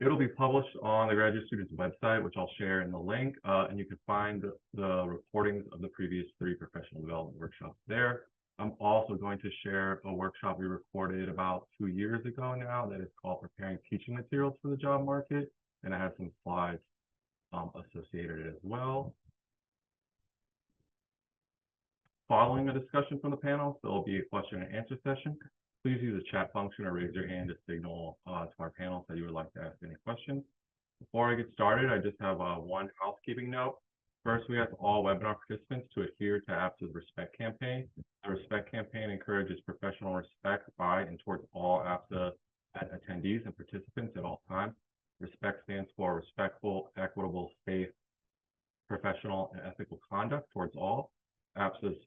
It'll be published on the graduate student's website, which I'll share in the link, and you can find the recordings of the previous 3 professional development workshops there. I'm also going to share a workshop we recorded about 2 years ago now that is called Preparing Teaching Materials for the Job Market, and I have some slides associated as well. Following a discussion from the panel, there will be a question and answer session. Please use the chat function or raise your hand to signal to our panel that you would like to ask any questions. Before I get started, I just have one housekeeping note. First, we ask all webinar participants to adhere to APSA's Respect Campaign. The Respect Campaign encourages professional respect by and towards all APSA attendees and participants at all times. Respect stands for respectful, equitable, safe, professional, and ethical conduct towards all. APSA's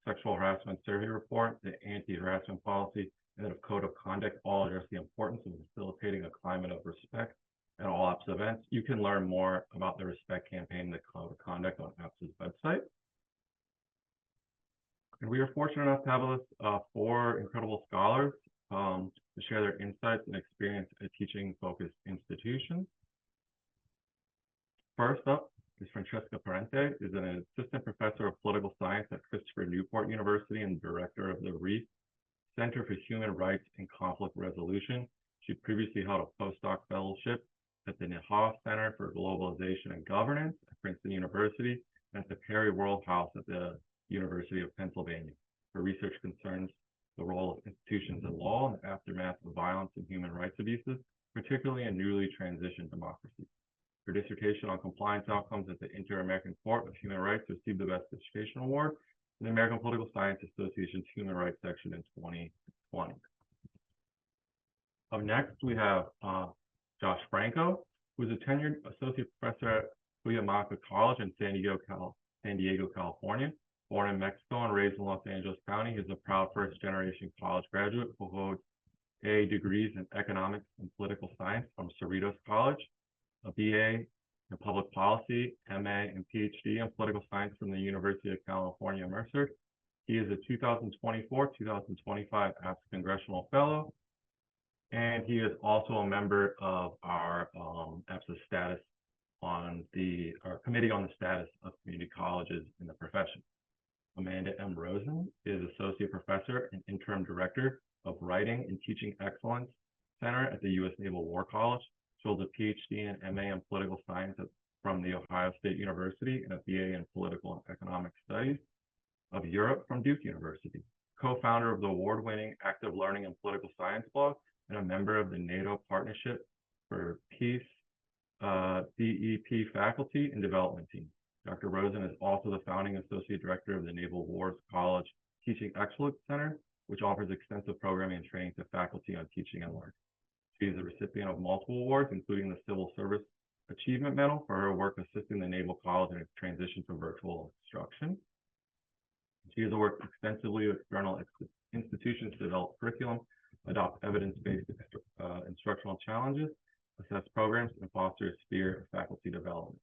Sexual Harassment Survey Report, the Anti-Harassment Policy, and the Code of Conduct all address the importance of facilitating a climate of respect at all APSA events. You can learn more about the Respect Campaign and the Code of Conduct on APSA's website. And we are fortunate enough to have with us 4 incredible scholars to share their insights and experience at teaching-focused institutions. First up is Francesca Parente, who is an assistant professor of political science at Christopher Newport University and director of the Reef Center for Human Rights and Conflict Resolution. She previously held a postdoc fellowship at the Naval Center for Globalization and Governance at Princeton University and at the Perry World House at the University of Pennsylvania. Her research concerns the role of institutions in law in the aftermath of violence and human rights abuses, particularly in newly transitioned democracies. Her dissertation on compliance outcomes at the Inter-American Court of Human Rights received the Best Dissertation Award in the American Political Science Association's Human Rights section in 2020. Up next, we have Josh Franco, who is a tenured associate professor at Cuyamaca College in San Diego, California. Born in Mexico and raised in Los Angeles County, he is a proud first-generation college graduate who holds A degrees in economics and political science from Cerritos College, a BA in public policy, MA and PhD in political science from the University of California, Mercer. He is a 2024-2025 APSA Congressional Fellow, and he is also a member of our APSA status on our Committee on the Status of Community Colleges in the Profession. Amanda M. Rosen is Associate Professor and Interim Director of Writing and Teaching Excellence Center at the U.S. Naval War College. She holds a PhD and MA in Political Science from the Ohio State University and a BA in Political and Economic Studies of Europe from Duke University. Co-founder of the award-winning Active Learning and Political Science blog and a member of the NATO Partnership for Peace CEP faculty and development team. Dr. Rosen is also the founding associate director of the Naval Wars College Teaching Excellence Center, which offers extensive programming and training to faculty on teaching and learning. She is a recipient of multiple awards, including the Civil Service Achievement Medal for her work assisting the Naval College in its transition to virtual instruction. She has worked extensively with external institutions to develop curriculum, adopt evidence-based instructional challenges, assess programs, and foster a sphere of faculty development.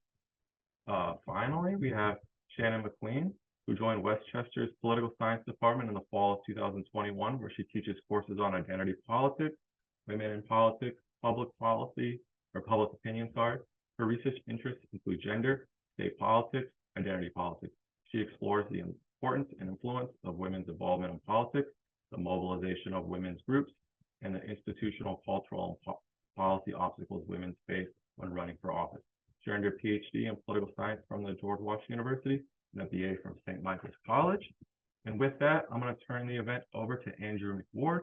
Finally, we have Shannon McQueen, who joined Westchester's Political Science Department in the fall of 2021, where she teaches courses on identity politics, women in politics, public policy, or public opinion, Her research interests include gender, state politics, identity politics. She explores the importance and influence of women's involvement in politics, the mobilization of women's groups, and the institutional, cultural, and policy obstacles women face when running for office. She earned her PhD in political science from the George Washington University and a BA from St. Michael's College. And with that, I'm going to turn the event over to Andrew McWard,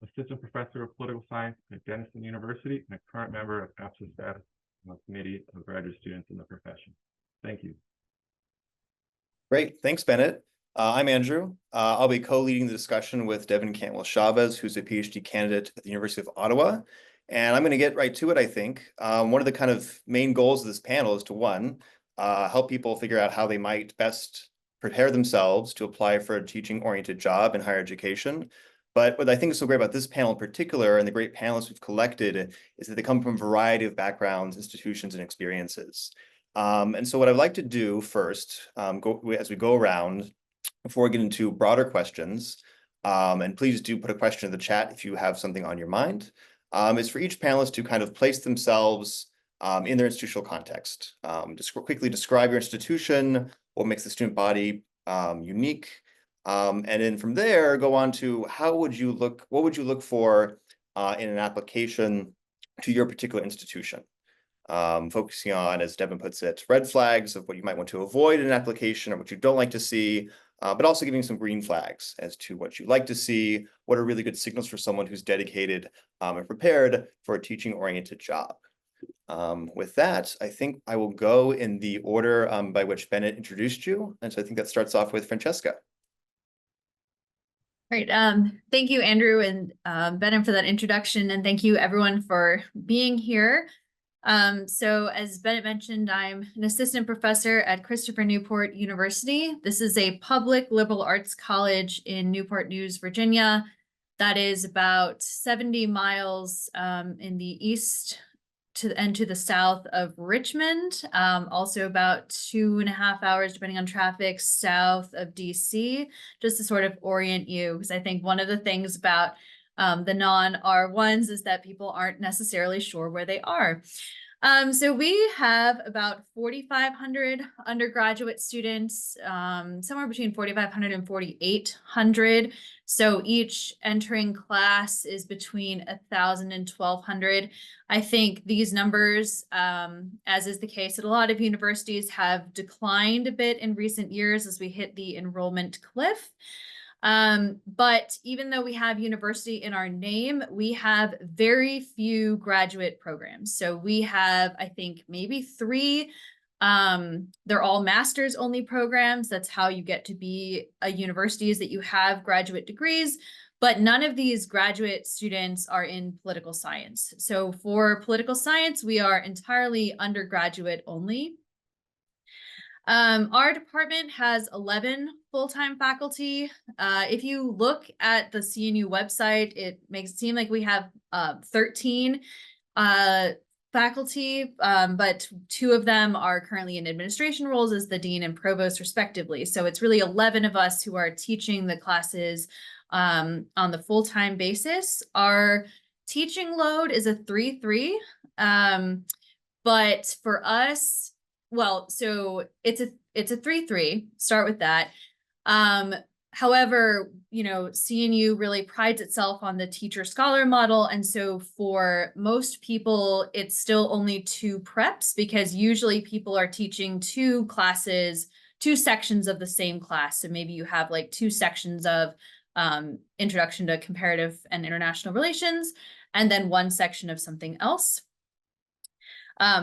Assistant Professor of Political Science at Denison University and a current member of APSA status on the Committee of Graduate Students in the Profession. Thank you. Great, thanks, Bennett. I'm Andrew. I'll be co-leading the discussion with Devin Cantwell-Chavez, who's a PhD candidate at the University of Ottawa. And I'm going to get right to it, I think. One of the kind of main goals of this panel is to, one, help people figure out how they might best prepare themselves to apply for a teaching-oriented job in higher education. But what I think is so great about this panel in particular, and the great panelists we've collected, is that they come from a variety of backgrounds, institutions, and experiences. And so what I'd like to do first, as we go around, before we get into broader questions, and please do put a question in the chat if you have something on your mind. is for each panelist to kind of place themselves in their institutional context. Just quickly describe your institution, what makes the student body unique, and then from there go on to what would you look for in an application to your particular institution. Focusing on, as Devin puts it, red flags of what you might want to avoid in an application or what you don't like to see, but also giving some green flags as to what you like to see, what are really good signals for someone who's dedicated and prepared for a teaching-oriented job. With that, I think I will go in the order by which Bennett introduced you. And so I think that starts off with Francesca. Great. Thank you, Andrew and Bennett, for that introduction, and thank you everyone for being here. So as Bennett mentioned, I'm an assistant professor at Christopher Newport University. This is a public liberal arts college in Newport News, Virginia. That is about 70 miles in the east to the south of Richmond. Also about 2.5 hours, depending on traffic, south of DC, just to sort of orient you, because I think one of the things about the non-R1s is that people aren't necessarily sure where they are. So we have about 4,500 undergraduate students, somewhere between 4,500 and 4,800. So each entering class is between 1,000 and 1,200. I think these numbers, as is the case at a lot of universities, have declined a bit in recent years as we hit the enrollment cliff. But even though we have university in our name, we have very few graduate programs. So we have, I think, maybe 3. They're all master's only programs. That's how you get to be a university, is that you have graduate degrees, but none of these graduate students are in political science. So for political science, we are entirely undergraduate only. Our department has 11 full-time faculty. If you look at the CNU website, it makes it seem like we have 13 faculty, but 2 of them are currently in administration roles as the dean and provost respectively. So it's really 11 of us who are teaching the classes on the full-time basis. Our teaching load is a 3-3, but for us, well, so it's a 3-3, start with that. However, you know, CNU really prides itself on the teacher scholar model. And so for most people, it's still only 2 preps, because usually people are teaching 2 classes, 2 sections of the same class. So maybe you have like 2 sections of Introduction to Comparative and International Relations, and then 1 section of something else.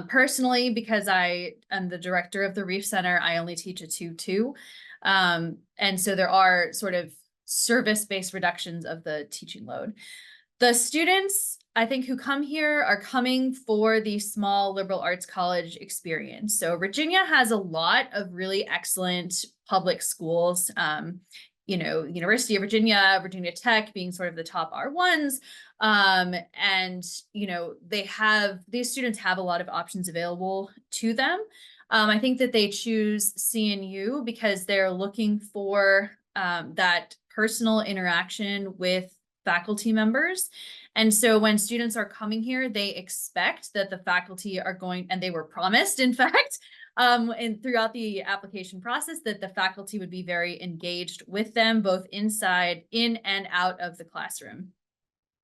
Personally, because I am the director of the Reef Center, I only teach a 2-2. And so there are sort of service-based reductions of the teaching load. The students, I think, who come here are coming for the small liberal arts college experience. So Virginia has a lot of really excellent public schools. You know, University of Virginia, Virginia Tech being sort of the top R1s. And, you know, these students have a lot of options available to them. I think that they choose CNU because they're looking for that personal interaction with faculty members. And so when students are coming here, they expect that the faculty are going, and they were promised, in fact, and throughout the application process, that the faculty would be very engaged with them, both in and out of the classroom.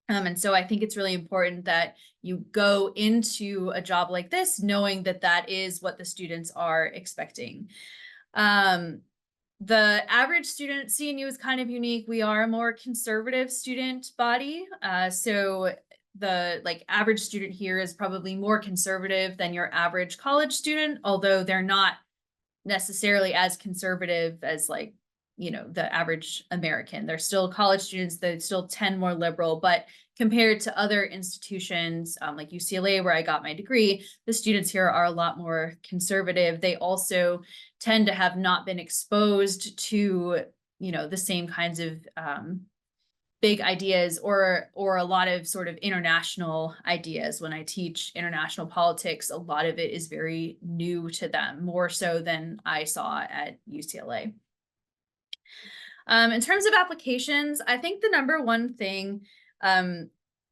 And so I think it's really important that you go into a job like this knowing that that is what the students are expecting. The average student, CNU is kind of unique. We are a more conservative student body. So the average student here is probably more conservative than your average college student, although they're not necessarily as conservative as the average American. They're still college students, they still tend more liberal, but compared to other institutions like UCLA, where I got my degree, the students here are a lot more conservative. They also tend to have not been exposed to, the same kinds of big ideas or a lot of sort of international ideas. When I teach international politics, a lot of it is very new to them, more so than I saw at UCLA. In terms of applications, I think the number one thing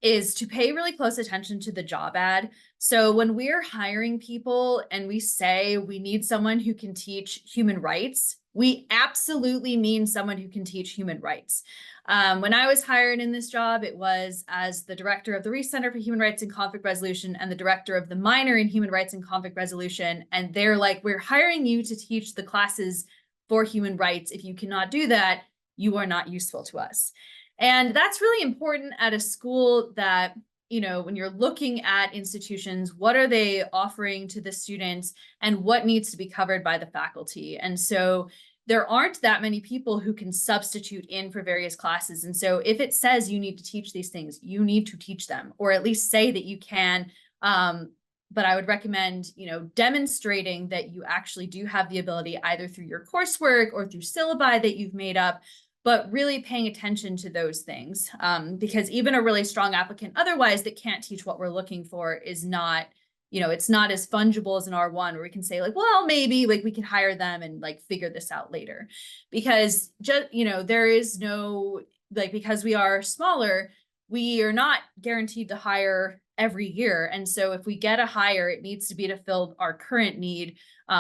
is to pay really close attention to the job ad. So when we're hiring people and we say we need someone who can teach human rights, we absolutely mean someone who can teach human rights. When I was hired in this job, it was as the director of the Reese Center for Human Rights and Conflict Resolution and the director of the minor in Human Rights and Conflict Resolution. And they're like, we're hiring you to teach the classes for human rights. If you cannot do that, you are not useful to us. And that's really important at a school that, you know, when you're looking at institutions, what are they offering to the students and what needs to be covered by the faculty? And so there aren't that many people who can substitute in for various classes. And so if it says you need to teach these things, you need to teach them, or at least say that you can. But I would recommend, you know, demonstrating that you actually do have the ability either through your coursework or through syllabi that you've made up, but really paying attention to those things. Because even a really strong applicant otherwise that can't teach what we're looking for is not, you know, it's not as fungible as an R1 where we can say like, well, maybe like we can hire them and like figure this out later. Because just, you know, there is no, like, because we are smaller, we are not guaranteed to hire every year. And so if we get a hire, it needs to be to fill our current need.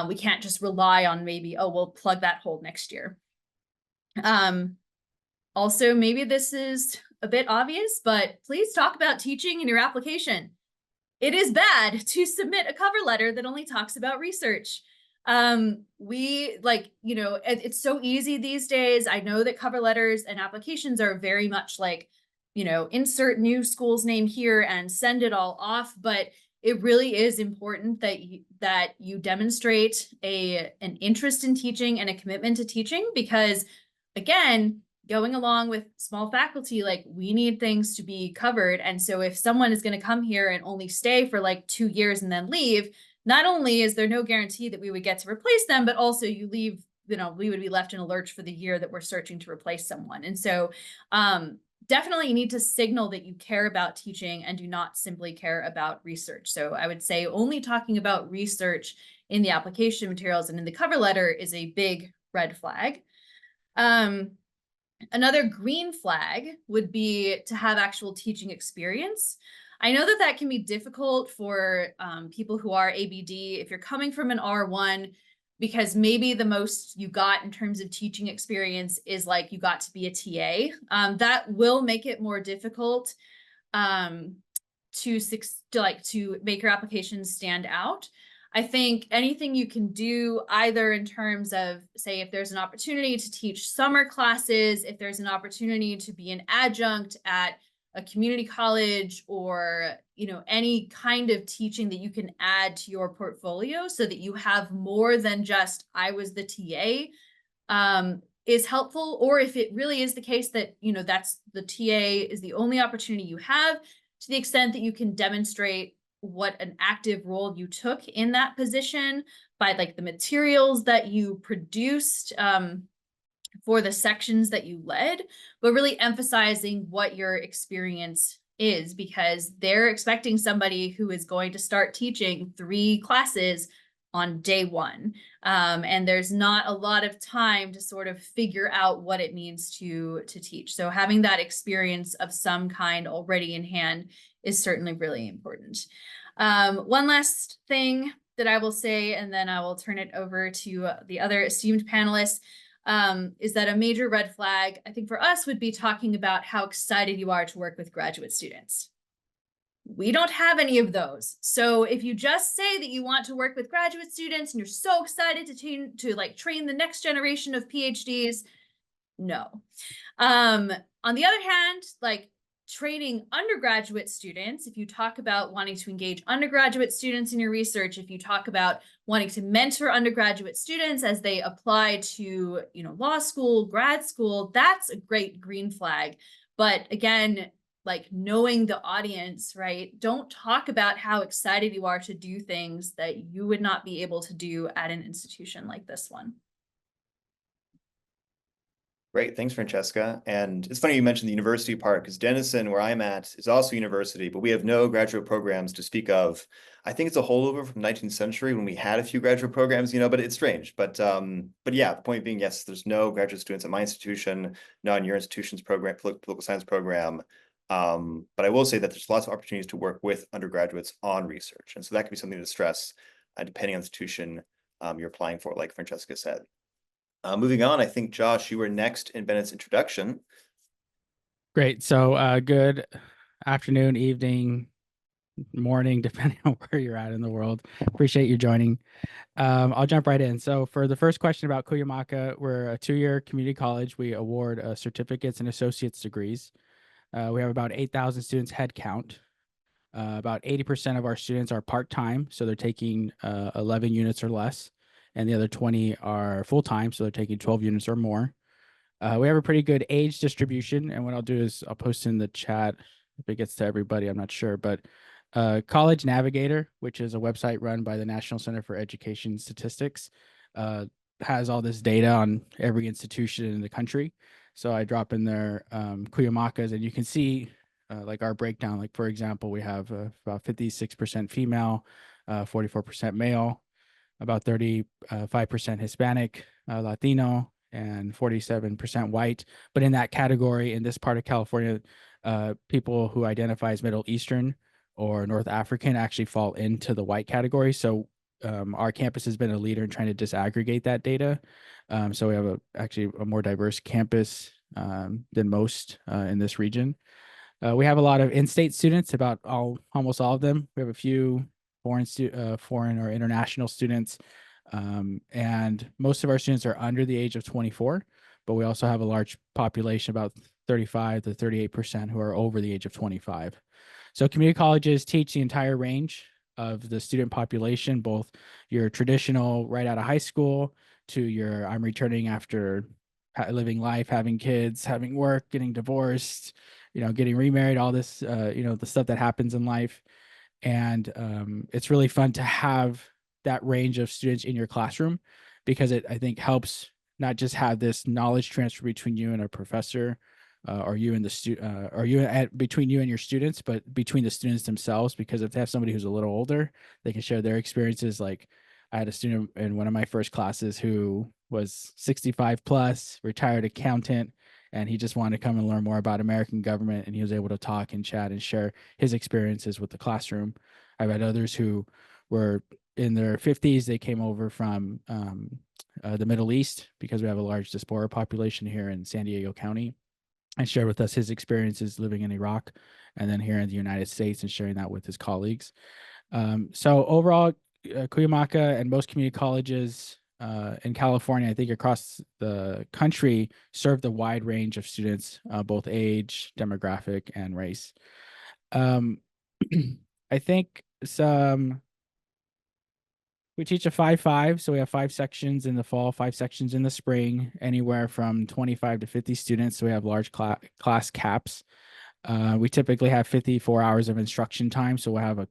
We can't just rely on maybe, oh, we'll plug that hole next year. Also, maybe this is a bit obvious, but please talk about teaching in your application. It is bad to submit a cover letter that only talks about research. We like, you know, it's so easy these days. I know that cover letters and applications are very much like, you know, insert new school's name here and send it all off. But it really is important that you demonstrate an interest in teaching and a commitment to teaching, because again, going along with small faculty, like we need things to be covered. And so if someone is going to come here and only stay for like 2 years and then leave, not only is there no guarantee that we would get to replace them, but also you leave, you know, we would be left in a lurch for the year that we're searching to replace someone. And so definitely you need to signal that you care about teaching and do not simply care about research. So I would say only talking about research in the application materials and in the cover letter is a big red flag. Another green flag would be to have actual teaching experience. I know that that can be difficult for people who are ABD if you're coming from an R1, because maybe the most you got in terms of teaching experience is like you got to be a TA. That will make it more difficult to make your application stand out. I think anything you can do either in terms of, say, if there's an opportunity to teach summer classes, if there's an opportunity to be an adjunct at a community college, or, you know, any kind of teaching that you can add to your portfolio so that you have more than just I was the TA, is helpful. Or if it really is the case that, you know, that's the TA is the only opportunity you have, to the extent that you can demonstrate what an active role you took in that position by like the materials that you produced for the sections that you led, but really emphasizing what your experience is, because they're expecting somebody who is going to start teaching 3 classes on day 1. And there's not a lot of time to sort of figure out what it means to teach. So having that experience of some kind already in hand is certainly really important. One last thing that I will say, and then I will turn it over to the other esteemed panelists, is that a major red flag, I think for us, would be talking about how excited you are to work with graduate students. We don't have any of those. So if you just say that you want to work with graduate students and you're so excited to like train the next generation of PhDs, no. On the other hand, like training undergraduate students, if you talk about wanting to engage undergraduate students in your research, if you talk about wanting to mentor undergraduate students as they apply to, you know, law school, grad school, that's a great green flag. But again, like knowing the audience, right? Don't talk about how excited you are to do things that you would not be able to do at an institution like this one. Great, thanks, Francesca. And it's funny you mentioned the university part, because Denison, where I'm at, is also university, but we have no graduate programs to speak of. I think it's a holdover from 19th century when we had a few graduate programs, you know, but it's strange. But yeah, the point being, yes, there's no graduate students at my institution, not in your institution's program, political science program. But I will say that there's lots of opportunities to work with undergraduates on research. And so that could be something to stress, depending on the institution you're applying for, like Francesca said. Moving on, I think, Josh, you were next in Bennett's introduction. Great. So good afternoon, evening, morning, depending on where you're at in the world. Appreciate you joining. I'll jump right in. So for the first question about Cuyamaca, we're a 2-year community college. We award certificates and associate's degrees. We have about 8,000 students head count. About 80% of our students are part-time, so they're taking 11 units or less, and the other 20 are full-time, so they're taking 12 units or more. We have a pretty good age distribution, and what I'll do is I'll post in the chat if it gets to everybody, I'm not sure, but College Navigator, which is a website run by the National Center for Education Statistics, has all this data on every institution in the country. So I drop in there Cuyamacas, and you can see like our breakdown. Like, for example, we have about 56% female, 44% male, about 35% Hispanic, Latino, and 47% white. But in that category, in this part of California, people who identify as Middle Eastern or North African actually fall into the white category. So our campus has been a leader in trying to disaggregate that data. So we have actually a more diverse campus than most in this region. We have a lot of in-state students, almost all of them. We have a few foreign or international students, and most of our students are under the age of 24, but we also have a large population, about 35 to 38%, who are over the age of 25. So community colleges teach the entire range of the student population, both your traditional right out of high school to your I'm returning after living life, having kids, having work, getting divorced, getting remarried, all this, the stuff that happens in life. And it's really fun to have that range of students in your classroom, because it, I think, helps not just have this knowledge transfer between you and a professor, or you and the between you and your students, but between the students themselves, because if they have somebody who's a little older, they can share their experiences. Like, I had a student in one of my first classes who was 65 plus, retired accountant, and he just wanted to come and learn more about American government, and he was able to talk and chat and share his experiences with the classroom. I've had others who were in their 50s. They came over from the Middle East, because we have a large diaspora population here in San Diego County, and shared with us his experiences living in Iraq and then here in the United States, and sharing that with his colleagues. So overall, Cuyamaca and most community colleges in California, I think across the country, serve the wide range of students, both age, demographic, and race. I think we teach a 5-5, so we have 5 sections in the fall, 5 sections in the spring, anywhere from 25 to 50 students. So we have large class caps. We typically have 54 hours of instruction time. So we'll have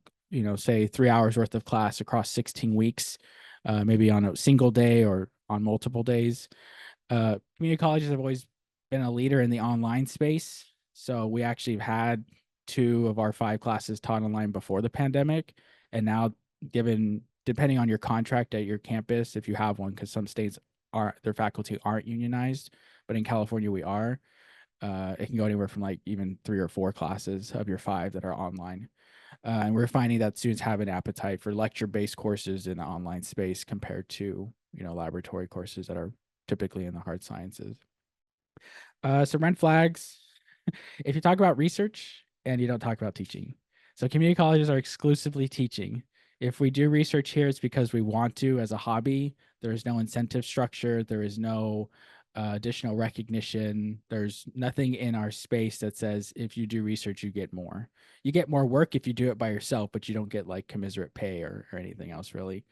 say 3 hours worth of class across 16 weeks, maybe on a single day or on multiple days. Community colleges have always been a leader in the online space. So we actually have had 2 of our 5 classes taught online before the pandemic. And now, depending on your contract at your campus, if you have one, because some states their faculty aren't unionized, but in California we are, it can go anywhere from like even 3 or 4 classes of your 5 that are online. And we're finding that students have an appetite for lecture-based courses in the online space compared to, laboratory courses that are typically in the hard sciences. Some red flags. If you talk about research and you don't talk about teaching. So community colleges are exclusively teaching. If we do research here, it's because we want to as a hobby. There is no incentive structure. There is no additional recognition. There's nothing in our space that says if you do research, you get more. You get more work if you do it by yourself, but you don't get like commiserate pay or anything else really.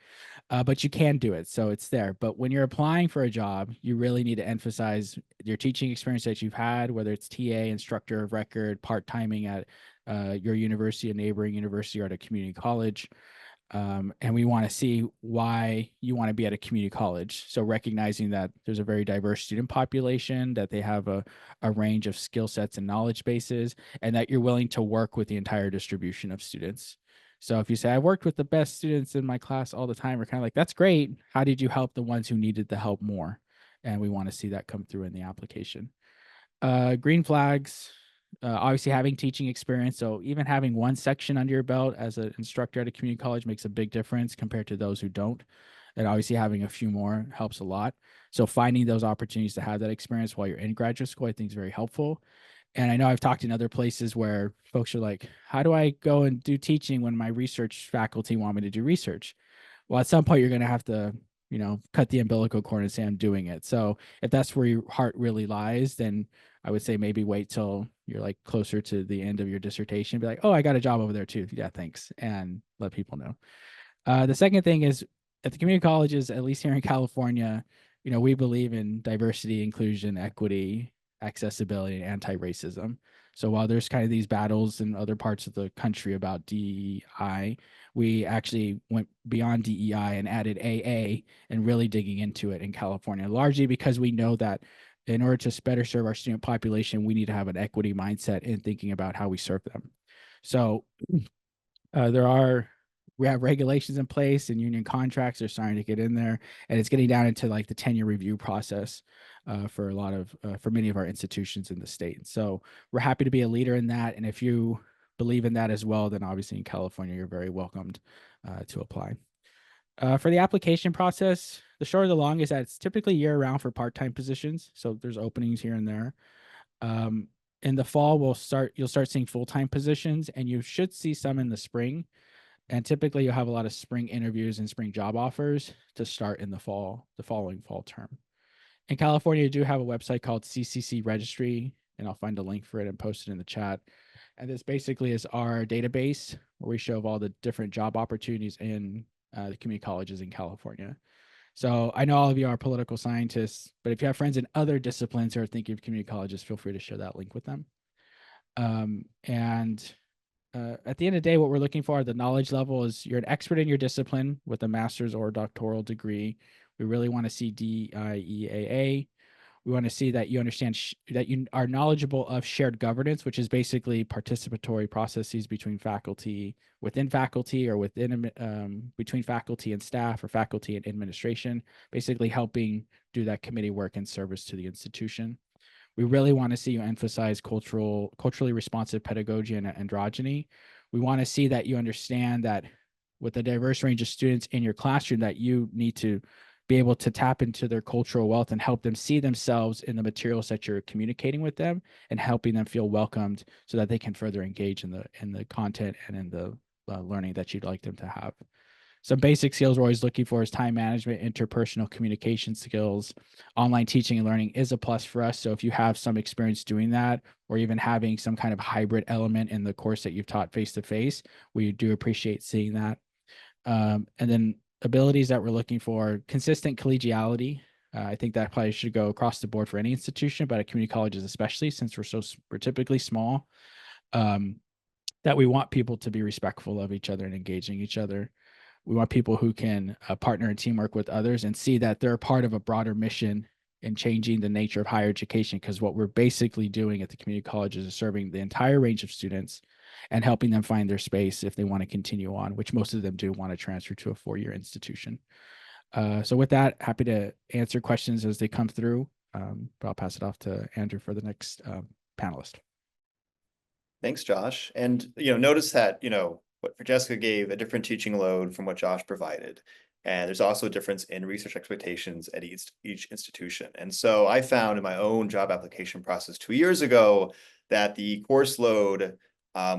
But you can do it, so it's there. But when you're applying for a job, you really need to emphasize your teaching experience that you've had, whether it's TA, instructor of record, part-timing at your university, a neighboring university, or at a community college. And we want to see why you want to be at a community college. So recognizing that there's a very diverse student population, that they have a range of skill sets and knowledge bases, and that you're willing to work with the entire distribution of students. So if you say, I've worked with the best students in my class all the time, we're kind of like, that's great. How did you help the ones who needed the help more? And we want to see that come through in the application. Green flags. Obviously, having teaching experience, so even having one section under your belt as an instructor at a community college makes a big difference compared to those who don't. And obviously, having a few more helps a lot. So finding those opportunities to have that experience while you're in graduate school, I think is very helpful. And I know I've talked in other places where folks are like, how do I go and do teaching when my research faculty want me to do research? Well, at some point you're going to have to, cut the umbilical cord and say, I'm doing it. So if that's where your heart really lies, then I would say maybe wait till you're like closer to the end of your dissertation, be like, oh, I got a job over there too. Yeah, thanks. And let people know. The second thing is at the community colleges, at least here in California, we believe in diversity, inclusion, equity, accessibility, and anti-racism. So while there's kind of these battles in other parts of the country about DEI, we actually went beyond DEI and added AA and really digging into it in California, largely because we know that in order to better serve our student population, we need to have an equity mindset in thinking about how we serve them. So we have regulations in place and union contracts are starting to get in there, and it's getting down into like the tenure review process for many of our institutions in the state. So we're happy to be a leader in that. And if you believe in that as well, then obviously in California, you're very welcomed to apply. For the application process, the short of the long is that it's typically year round for part-time positions. So there's openings here and there. In the fall, you'll start seeing full-time positions, and you should see some in the spring. And typically you'll have a lot of spring interviews and spring job offers to start in the following fall term. In California, you do have a website called CCC Registry, and I'll find a link for it and post it in the chat. And this basically is our database where we show all the different job opportunities in the community colleges in California. So I know all of you are political scientists, but if you have friends in other disciplines who are thinking of community colleges, feel free to share that link with them. At the end of the day, what we're looking for, the knowledge level is you're an expert in your discipline with a master's or doctoral degree. We really want to see DIEAA. We want to see that you understand that you are knowledgeable of shared governance, which is basically participatory processes between faculty, within faculty, or between faculty and staff, or faculty and administration, basically helping do that committee work in service to the institution. We really want to see you emphasize culturally responsive pedagogy and androgyny. We want to see that you understand that with a diverse range of students in your classroom, that you need to be able to tap into their cultural wealth and help them see themselves in the materials that you're communicating with them, and helping them feel welcomed so that they can further engage in the content and in the learning that you'd like them to have. Some basic skills we're always looking for is time management, interpersonal communication skills. Online teaching and learning is a plus for us. So if you have some experience doing that, or even having some kind of hybrid element in the course that you've taught face-to-face, we do appreciate seeing that. And then abilities that we're looking for, consistent collegiality. I think that probably should go across the board for any institution, but at community colleges especially, since we're typically small, that we want people to be respectful of each other and engaging each other. We want people who can partner and teamwork with others and see that they're part of a broader mission in changing the nature of higher education, because what we're basically doing at the community colleges is serving the entire range of students and helping them find their space if they want to continue on, which most of them do want to transfer to a four-year institution. So with that, happy to answer questions as they come through, but I'll pass it off to Andrew for the next panelist. Thanks, Josh. And, notice that, what Francesca gave a different teaching load from what Josh provided. And there's also a difference in research expectations at each institution. And so I found in my own job application process 2 years ago that the course load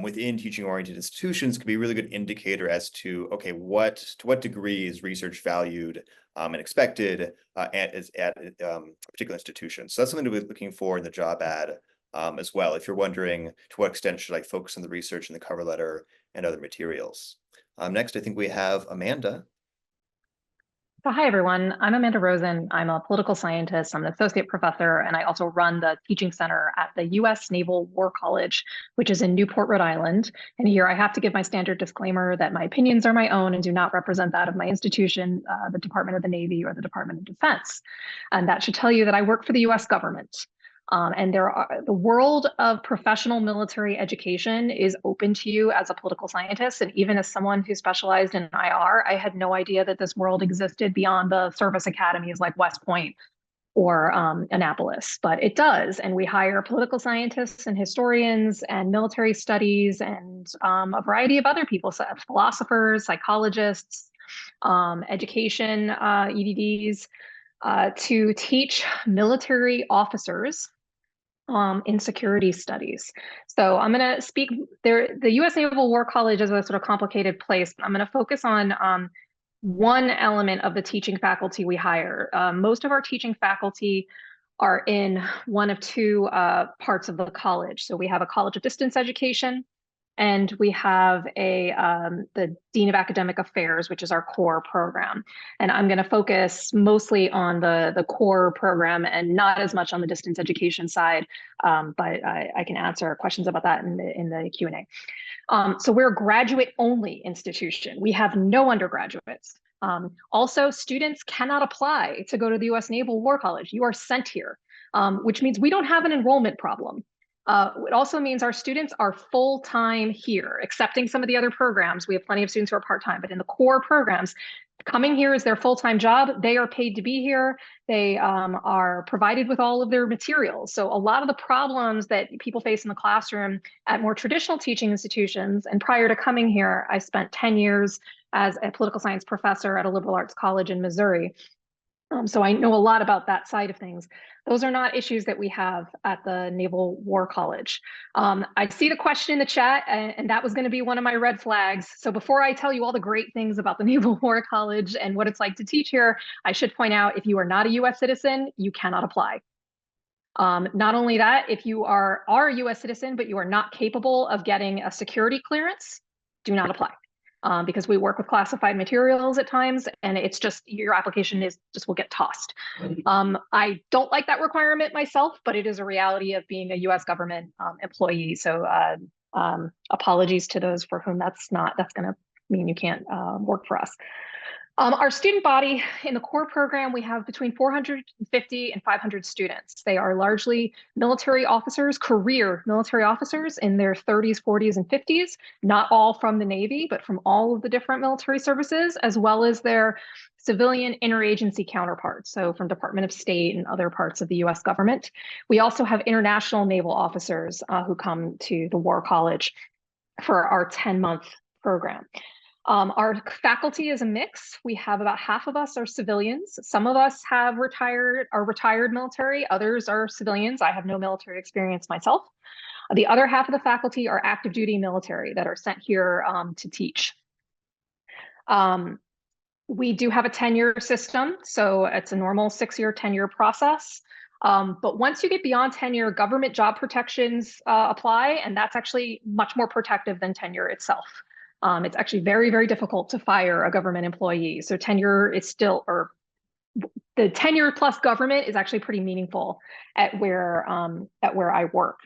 within teaching-oriented institutions could be a really good indicator as to, okay, to what degree is research valued and expected at a particular institution. So that's something to be looking for in the job ad as well, if you're wondering to what extent should I focus on the research in the cover letter and other materials. Next, I think we have Amanda. So hi, everyone. I'm Amanda Rosen. I'm a political scientist. I'm an associate professor, and I also run the teaching center at the U.S. Naval War College, which is in Newport, Rhode Island. And here I have to give my standard disclaimer that my opinions are my own and do not represent that of my institution, the Department of the Navy or the Department of Defense. And that should tell you that I work for the U.S. government. And the world of professional military education is open to you as a political scientist. And even as someone who specialized in IR, I had no idea that this world existed beyond the service academies like West Point or Annapolis, but it does. And we hire political scientists and historians and military studies and a variety of other people, so philosophers, psychologists, education, EDDs, to teach military officers in security studies. So I'm going to speak there. The U.S. Naval War College is a sort of complicated place, but I'm going to focus on one element of the teaching faculty we hire. Most of our teaching faculty are in one of two parts of the college. So we have a College of Distance Education, and we have the Dean of Academic Affairs, which is our core program. And I'm going to focus mostly on the core program and not as much on the distance education side, but I can answer questions about that in the Q&A. So we're a graduate-only institution. We have no undergraduates. Also, students cannot apply to go to the U.S. Naval War College. You are sent here, which means we don't have an enrollment problem. It also means our students are full-time here, excepting some of the other programs. We have plenty of students who are part-time, but in the core programs, coming here is their full-time job. They are paid to be here. They are provided with all of their materials. So a lot of the problems that people face in the classroom at more traditional teaching institutions, and prior to coming here, I spent 10 years as a political science professor at a liberal arts college in Missouri. So I know a lot about that side of things. Those are not issues that we have at the Naval War College. I see the question in the chat, and that was going to be one of my red flags. So before I tell you all the great things about the Naval War College and what it's like to teach here, I should point out, if you are not a U.S. citizen, you cannot apply. Not only that, if you are a U.S. citizen, but you are not capable of getting a security clearance, do not apply. Because we work with classified materials at times, and it's just your application will get tossed. I don't like that requirement myself, but it is a reality of being a U.S. government employee. So apologies to those for whom that's going to mean you can't work for us. Our student body in the core program, we have between 450 and 500 students. They are largely military officers, career military officers in their 30s, 40s, and 50s, not all from the Navy, but from all of the different military services, as well as their civilian interagency counterparts, so from Department of State and other parts of the US government. We also have international naval officers who come to the War College for our 10-month program. Our faculty is a mix. We have about half of us are civilians. Some of us are retired military, others are civilians. I have no military experience myself. The other half of the faculty are active duty military that are sent here to teach. We do have a tenure system, so it's a normal 6-year tenure process. But once you get beyond tenure, government job protections apply, and that's actually much more protective than tenure itself. It's actually very, very difficult to fire a government employee. So tenure is still, or the tenure plus government is actually pretty meaningful at where I work.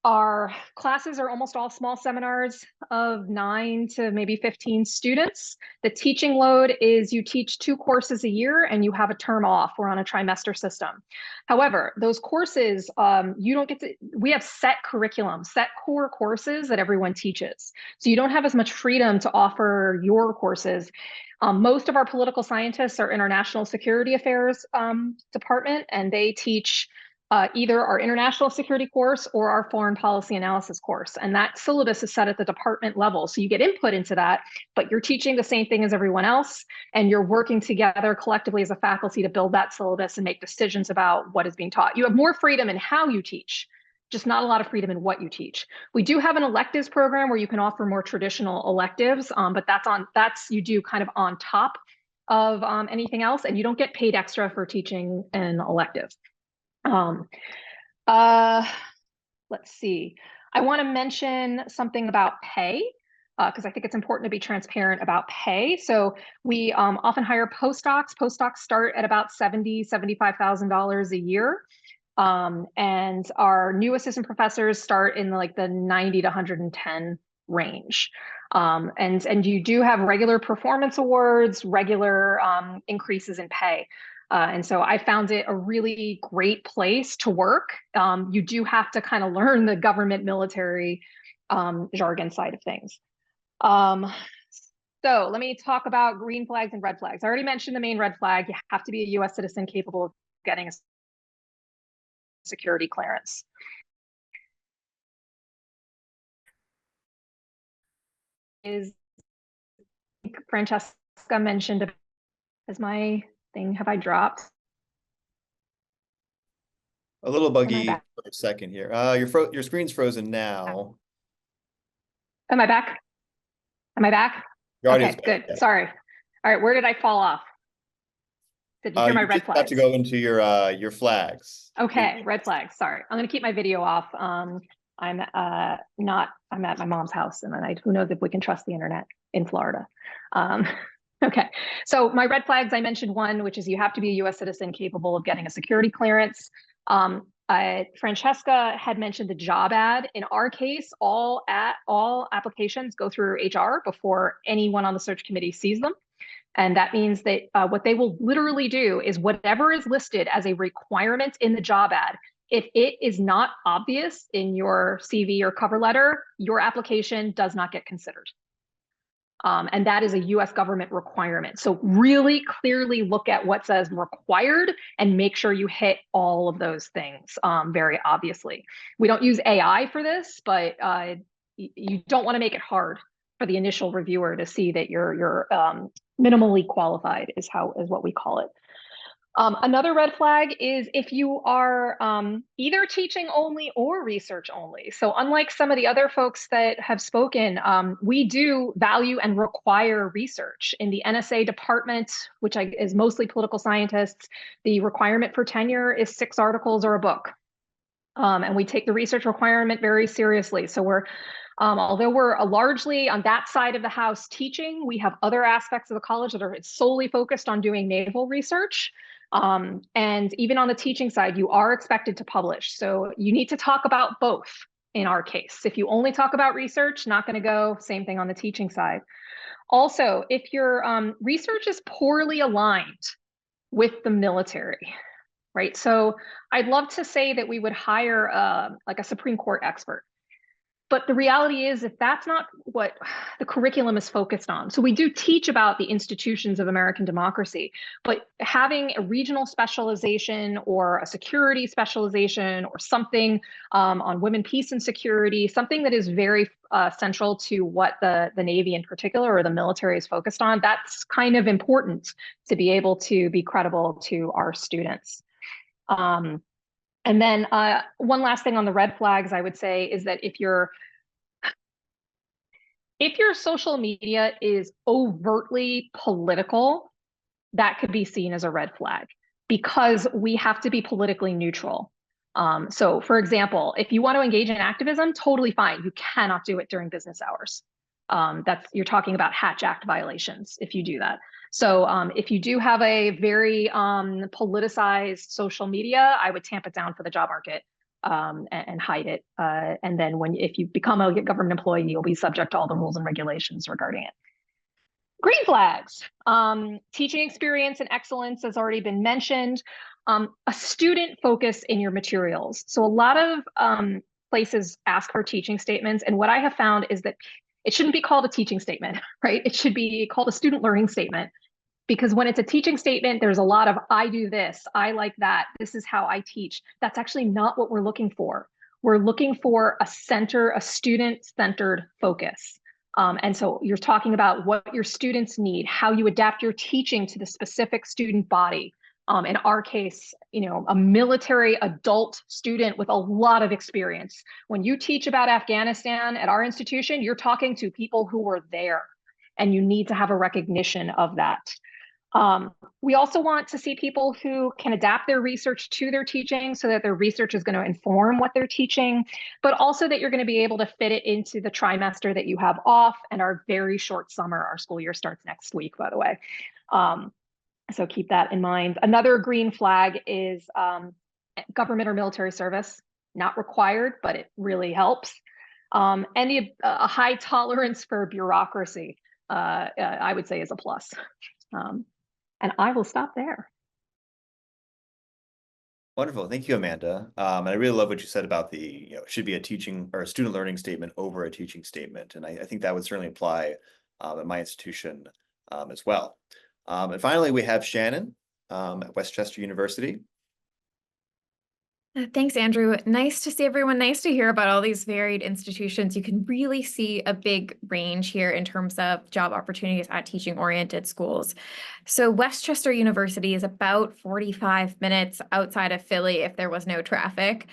Our classes are almost all small seminars of 9 to maybe 15 students. The teaching load is you teach 2 courses a year and you have a term off. We're on a trimester system. However, those courses, you don't get to, we have set curriculum, set core courses that everyone teaches. So you don't have as much freedom to offer your courses. Most of our political scientists are international security affairs department, and they teach either our international security course or our foreign policy analysis course. And that syllabus is set at the department level. So you get input into that, but you're teaching the same thing as everyone else. And you're working together collectively as a faculty to build that syllabus and make decisions about what is being taught. You have more freedom in how you teach, just not a lot of freedom in what you teach. We do have an electives program where you can offer more traditional electives, but you do kind of on top of anything else, and you don't get paid extra for teaching an elective. Let's see. I want to mention something about pay, because I think it's important to be transparent about pay. So we often hire postdocs. Postdocs start at about $75,000 a year. And our new assistant professors start in like the 90 to 110 range. And you do have regular performance awards, regular increases in pay. And so I found it a really great place to work. You do have to kind of learn the government military jargon side of things. So let me talk about green flags and red flags. I already mentioned the main red flag. You have to be a US citizen capable of getting a security clearance. Is Francesca mentioned, is my thing, have I dropped? A little buggy back? for a second here. Your screen's frozen now. Am I back? Am I back? Your audio's Okay, back, good. yeah. Sorry. All right, where did I fall off? Did you hear my You red just have flags? to go into your flags. Okay, red flags. Sorry. I'm going to keep my video off. I'm at my mom's house, and then who knows if we can trust the internet in Florida. Okay, so my red flags, I mentioned one, which is you have to be a US citizen capable of getting a security clearance. Francesca had mentioned the job ad. In our case, all applications go through HR before anyone on the search committee sees them. And that means that what they will literally do is whatever is listed as a requirement in the job ad, if it is not obvious in your CV or cover letter, your application does not get considered. And that is a US government requirement. So really clearly look at what says required and make sure you hit all of those things very obviously. We don't use AI for this, but you don't want to make it hard for the initial reviewer to see that you're minimally qualified is what we call it. Another red flag is if you are either teaching only or research only. So unlike some of the other folks that have spoken, we do value and require research. In the NSA department, which is mostly political scientists, the requirement for tenure is 6 articles or a book. And we take the research requirement very seriously. So although we're largely on that side of the house teaching, we have other aspects of the college that are solely focused on doing naval research. And even on the teaching side, you are expected to publish. So you need to talk about both in our case. If you only talk about research, not going to go, same thing on the teaching side. Also, if your research is poorly aligned with the military, right? So I'd love to say that we would hire like a Supreme Court expert. But the reality is, if that's not what the curriculum is focused on, so we do teach about the institutions of American democracy, but having a regional specialization or a security specialization or something on women, peace, and security, something that is very central to what the Navy in particular or the military is focused on, that's kind of important to be able to be credible to our students. And then one last thing on the red flags, I would say, is that if your social media is overtly political, that could be seen as a red flag because we have to be politically neutral. So for example, if you want to engage in activism, totally fine. You cannot do it during business hours. You're talking about Hatch Act violations if you do that. So if you do have a very politicized social media, I would tamp it down for the job market and hide it. And then if you become a government employee, you'll be subject to all the rules and regulations regarding it. Green flags, teaching experience and excellence has already been mentioned. A student focus in your materials. So a lot of places ask for teaching statements. And what I have found is that it shouldn't be called a teaching statement, right? It should be called a student learning statement. Because when it's a teaching statement, there's a lot of, I do this, I like that, this is how I teach. That's actually not what we're looking for. We're looking for a student-centered focus. And so you're talking about what your students need, how you adapt your teaching to the specific student body. In our case, a military adult student with a lot of experience. When you teach about Afghanistan at our institution, you're talking to people who were there, and you need to have a recognition of that. We also want to see people who can adapt their research to their teaching so that their research is going to inform what they're teaching, but also that you're going to be able to fit it into the trimester that you have off and our very short summer. Our school year starts next week, by the way. So keep that in mind. Another green flag is government or military service, not required, but it really helps. And a high tolerance for bureaucracy, I would say, is a plus. And I will stop there. Wonderful. Thank you, Amanda. And I really love what you said about it should be a teaching or a student learning statement over a teaching statement. And I think that would certainly apply at my institution as well. And finally, we have Shannon at Westchester University. Thanks, Andrew. Nice to see everyone. Nice to hear about all these varied institutions. You can really see a big range here in terms of job opportunities at teaching-oriented schools. So Westchester University is about 45 minutes outside of Philly if there was no traffic,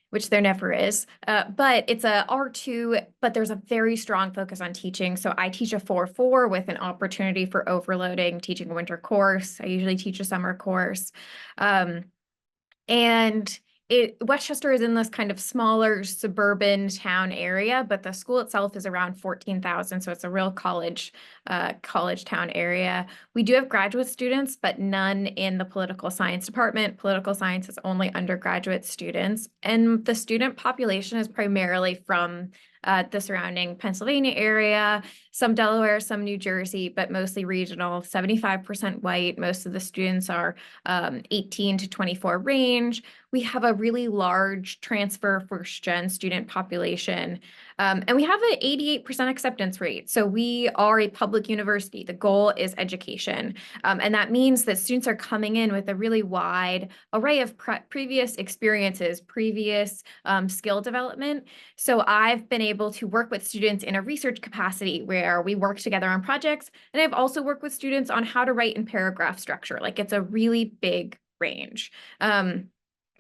which there never is. But it's a R2, but there's a very strong focus on teaching. So I teach a 4-4 with an opportunity for overloading, teaching a winter course. I usually teach a summer course. And Westchester is in this kind of smaller suburban town area, but the school itself is around 14,000. So it's a real college town area. We do have graduate students, but none in the political science department. Political science is only undergraduate students. And the student population is primarily from the surrounding Pennsylvania area, some Delaware, some New Jersey, but mostly regional, 75% white. Most of the students are 18 to 24 range. We have a really large transfer first-gen student population, and we have an 88% acceptance rate. So we are a public university. The goal is education, and that means that students are coming in with a really wide array of previous experiences, previous skill development. So I've been able to work with students in a research capacity where we work together on projects, and I've also worked with students on how to write in paragraph structure. Like, it's a really big range.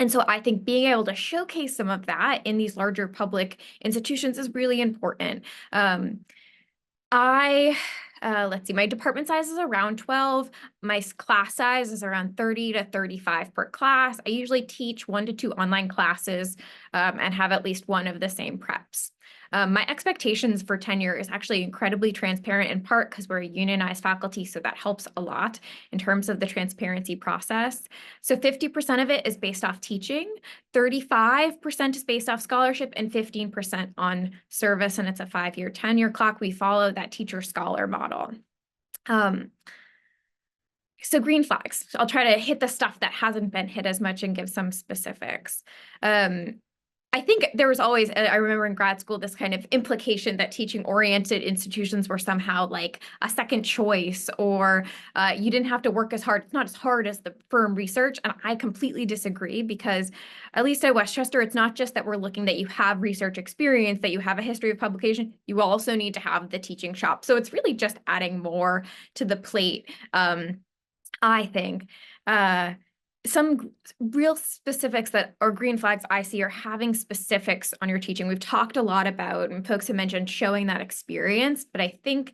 And so I think being able to showcase some of that in these larger public institutions is really important. Let's see, my department size is around 12. My class size is around 30 to 35 per class. I usually teach 1 to 2 online classes and have at least one of the same preps. My expectations for tenure is actually incredibly transparent, in part because we're a unionized faculty, so that helps a lot in terms of the transparency process. So 50% of it is based off teaching, 35% is based off scholarship, and 15% on service, and it's a 5-year tenure clock. We follow that teacher-scholar model. So green flags. I'll try to hit the stuff that hasn't been hit as much and give some specifics. I think there was always, I remember in grad school, this kind of implication that teaching-oriented institutions were somehow like a second choice, or you didn't have to work as hard. It's not as hard as the firm research, and I completely disagree, because at least at Westchester, it's not just that we're looking that you have research experience, that you have a history of publication. You also need to have the teaching shop. So it's really just adding more to the plate, I think. Some real specifics that are green flags I see are having specifics on your teaching. We've talked a lot about, and folks have mentioned, showing that experience, but I think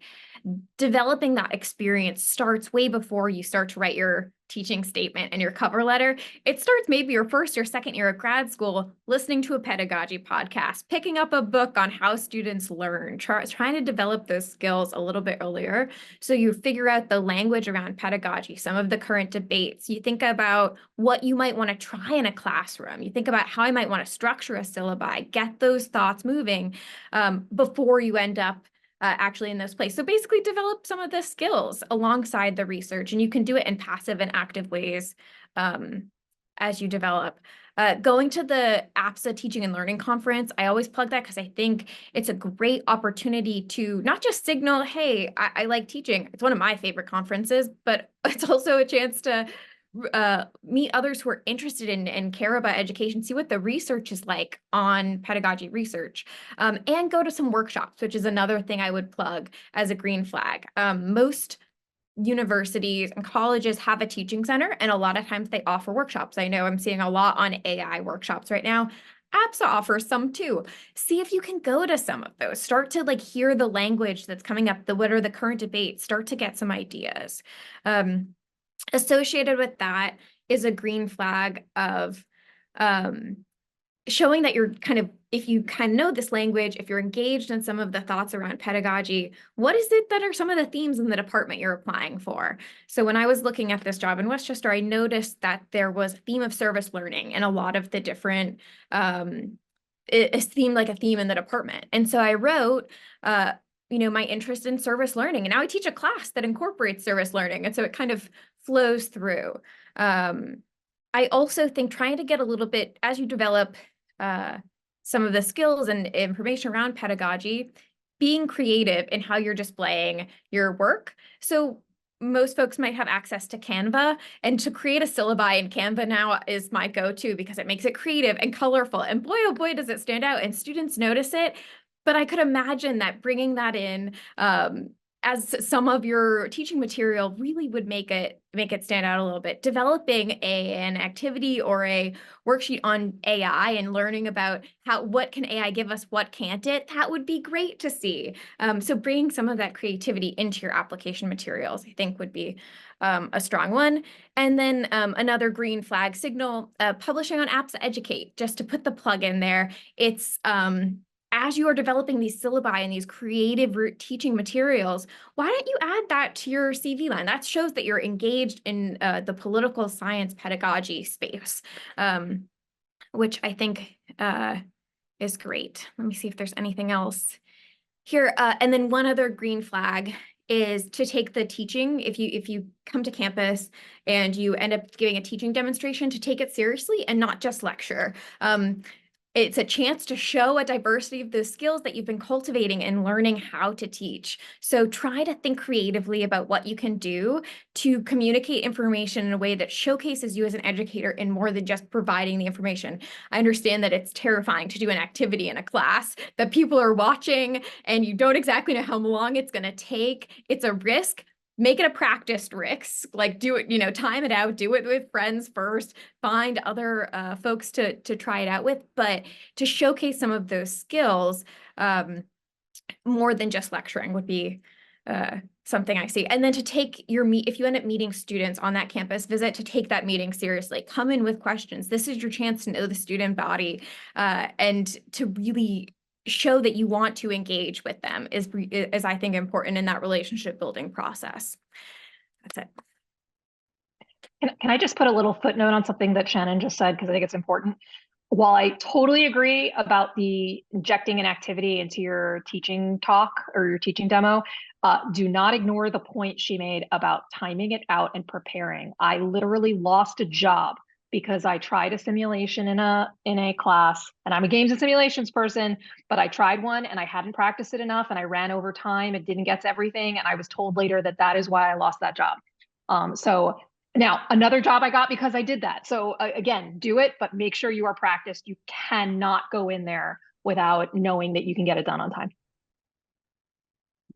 developing that experience starts way before you start to write your teaching statement and your cover letter. It starts maybe your first or second year of grad school, listening to a pedagogy podcast, picking up a book on how students learn, trying to develop those skills a little bit earlier. So you figure out the language around pedagogy, some of the current debates. You think about what you might want to try in a classroom. You think about how I might want to structure a syllabi, get those thoughts moving before you end up actually in those places. So basically develop some of the skills alongside the research, and you can do it in passive and active ways as you develop. Going to the APSA Teaching and Learning Conference, I always plug that because I think it's a great opportunity to not just signal, hey, I like teaching. It's one of my favorite conferences, but it's also a chance to meet others who are interested in and care about education, see what the research is like on pedagogy research, and go to some workshops, which is another thing I would plug as a green flag. Most universities and colleges have a teaching center, and a lot of times they offer workshops. I know I'm seeing a lot on AI workshops right now. APSA offers some too. See if you can go to some of those. Start to like hear the language that's coming up, what are the current debates, start to get some ideas. Associated with that is a green flag of showing that you're kind of, if you kind of know this language, if you're engaged in some of the thoughts around pedagogy, what is it that are some of the themes in the department you're applying for? So when I was looking at this job in Westchester, I noticed that there was a theme of service learning and a lot of the different, it seemed like a theme in the department. And so I wrote, my interest in service learning. And now I teach a class that incorporates service learning. And so it kind of flows through. I also think trying to get a little bit, as you develop some of the skills and information around pedagogy, being creative in how you're displaying your work. So most folks might have access to Canva, and to create a syllabi in Canva now is my go-to because it makes it creative and colorful. And boy, oh boy, does it stand out, and students notice it. But I could imagine that bringing that in as some of your teaching material really would make it stand out a little bit. Developing an activity or a worksheet on AI and learning about what can AI give us, what can't it, that would be great to see. So bringing some of that creativity into your application materials, I think, would be a strong one. And then another green flag signal, publishing on APSA Educate, just to put the plug in there. It's as you are developing these syllabi and these creative teaching materials, why don't you add that to your CV line? That shows that you're engaged in the political science pedagogy space, which I think is great. Let me see if there's anything else here. And then one other green flag is to take the teaching. If you come to campus and you end up giving a teaching demonstration, to take it seriously and not just lecture. It's a chance to show a diversity of the skills that you've been cultivating and learning how to teach. So try to think creatively about what you can do to communicate information in a way that showcases you as an educator in more than just providing the information. I understand that it's terrifying to do an activity in a class that people are watching and you don't exactly know how long it's going to take. It's a risk. Make it a practiced risk, like do it, time it out, do it with friends first, find other folks to try it out with, but to showcase some of those skills more than just lecturing would be something I see. And then to take if you end up meeting students on that campus visit, to take that meeting seriously, come in with questions. This is your chance to know the student body and to really show that you want to engage with them is I think important in that relationship building process. That's it. Can I just put a little footnote on something that Shannon just said, because I think it's important? While I totally agree about the injecting an activity into your teaching talk or your teaching demo, do not ignore the point she made about timing it out and preparing. I literally lost a job because I tried a simulation in a class, and I'm a games and simulations person, but I tried one and I hadn't practiced it enough and I ran over time. It didn't get to everything. And I was told later that is why I lost that job. So now another job I got because I did that. So again, do it, but make sure you are practiced. You cannot go in there without knowing that you can get it done on time.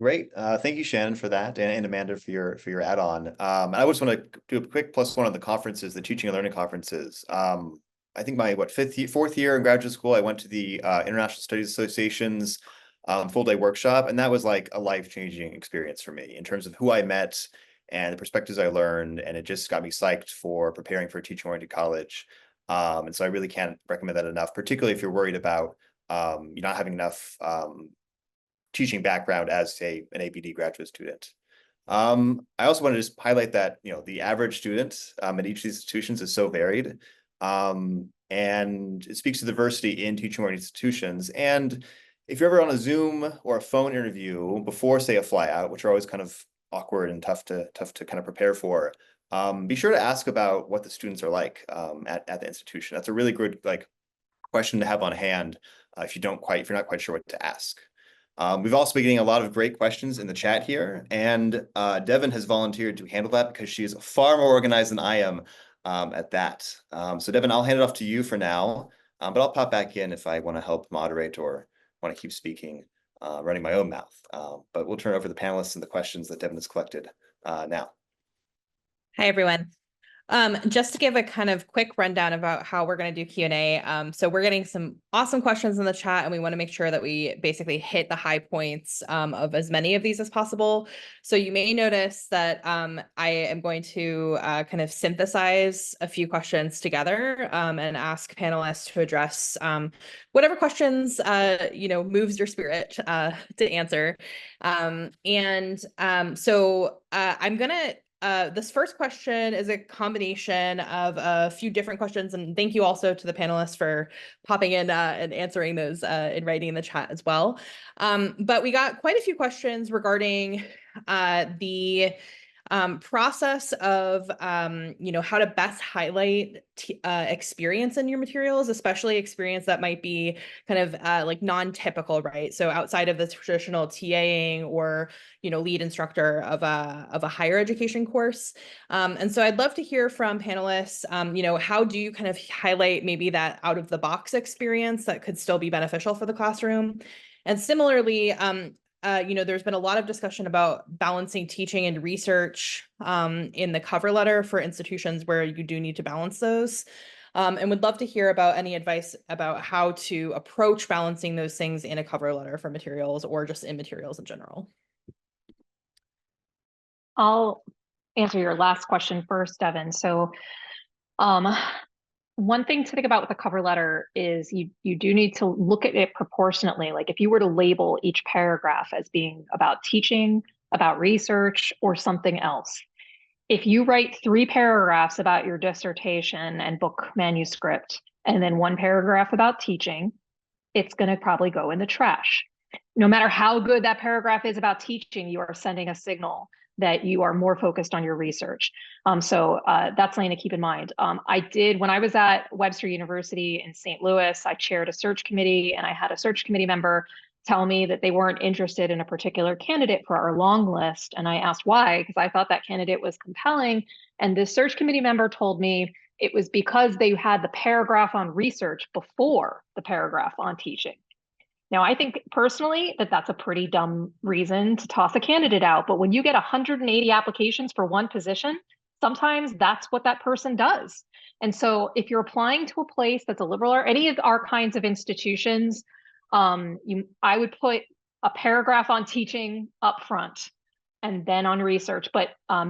Great. Thank you, Shannon, for that, and Amanda for your add-on. I just want to do a quick +1 on the conferences, the teaching and learning conferences. I think my fourth year in graduate school, I went to the International Studies Association's full-day workshop, and that was like a life-changing experience for me in terms of who I met and the perspectives I learned, and it just got me psyched for preparing for a teaching-oriented college. And so I really can't recommend that enough, particularly if you're worried about you not having enough teaching background as, say, an APD graduate student. I also want to just highlight that, the average student at each of these institutions is so varied. And it speaks to diversity in teaching-oriented institutions. And if you're ever on a Zoom or a phone interview before, say, a flyout, which are always kind of awkward and tough to kind of prepare for, be sure to ask about what the students are like at the institution. That's a really good question to have on hand if you're not quite sure what to ask. We've also been getting a lot of great questions in the chat here, and Devin has volunteered to handle that because she is far more organized than I am at that. So Devin, I'll hand it off to you for now, but I'll pop back in if I want to help moderate or want to keep speaking, running my own mouth. But we'll turn over the panelists and the questions that Devin has collected now. Hi, everyone. Just to give a kind of quick rundown about how we're going to do Q&A. So we're getting some awesome questions in the chat, and we want to make sure that we basically hit the high points of as many of these as possible. So you may notice that I am going to kind of synthesize a few questions together and ask panelists to address whatever questions moves your spirit to answer. So I'm gonna. This first question is a combination of a few different questions, and thank you also to the panelists for popping in and answering those in writing in the chat as well. But we got quite a few questions regarding the process of, how to best highlight experience in your materials, especially experience that might be kind of like non-typical, right? So outside of the traditional TAing or, lead instructor of a higher education course. And so I'd love to hear from panelists, how do you kind of highlight maybe that out of the box experience that could still be beneficial for the classroom? And similarly, there's been a lot of discussion about balancing teaching and research in the cover letter for institutions where you do need to balance those. And would love to hear about any advice about how to approach balancing those things in a cover letter for materials or just in materials in general. I'll answer your last question first, Devin. So one thing to think about with a cover letter is you do need to look at it proportionately. Like if you were to label each paragraph as being about teaching, about research, or something else. If you write 3 paragraphs about your dissertation and book manuscript, and then 1 paragraph about teaching, it's going to probably go in the trash. No matter how good that paragraph is about teaching, you are sending a signal that you are more focused on your research. So that's something to keep in mind. When I was at Webster University in St. Louis, I chaired a search committee, and I had a search committee member tell me that they weren't interested in a particular candidate for our long list. And I asked why, because I thought that candidate was compelling. And this search committee member told me it was because they had the paragraph on research before the paragraph on teaching. Now, I think personally that that's a pretty dumb reason to toss a candidate out. But when you get 180 applications for one position, sometimes that's what that person does. And so if you're applying to a place that's a liberal or any of our kinds of institutions, I would put a paragraph on teaching up front and then on research. But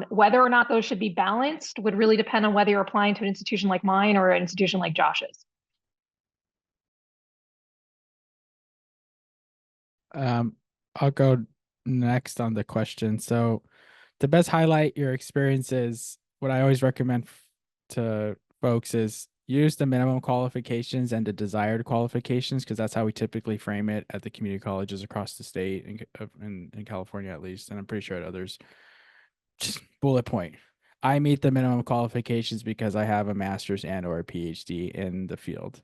whether or not those should be balanced would really depend on whether you're applying to an institution like mine or an institution like Josh's. I'll go next on the question. So to best highlight your experiences, what I always recommend to folks is use the minimum qualifications and the desired qualifications, because that's how we typically frame it at the community colleges across the state and in California at least, and I'm pretty sure at others. Just bullet point. I meet the minimum qualifications because I have a master's and or a PhD in the field.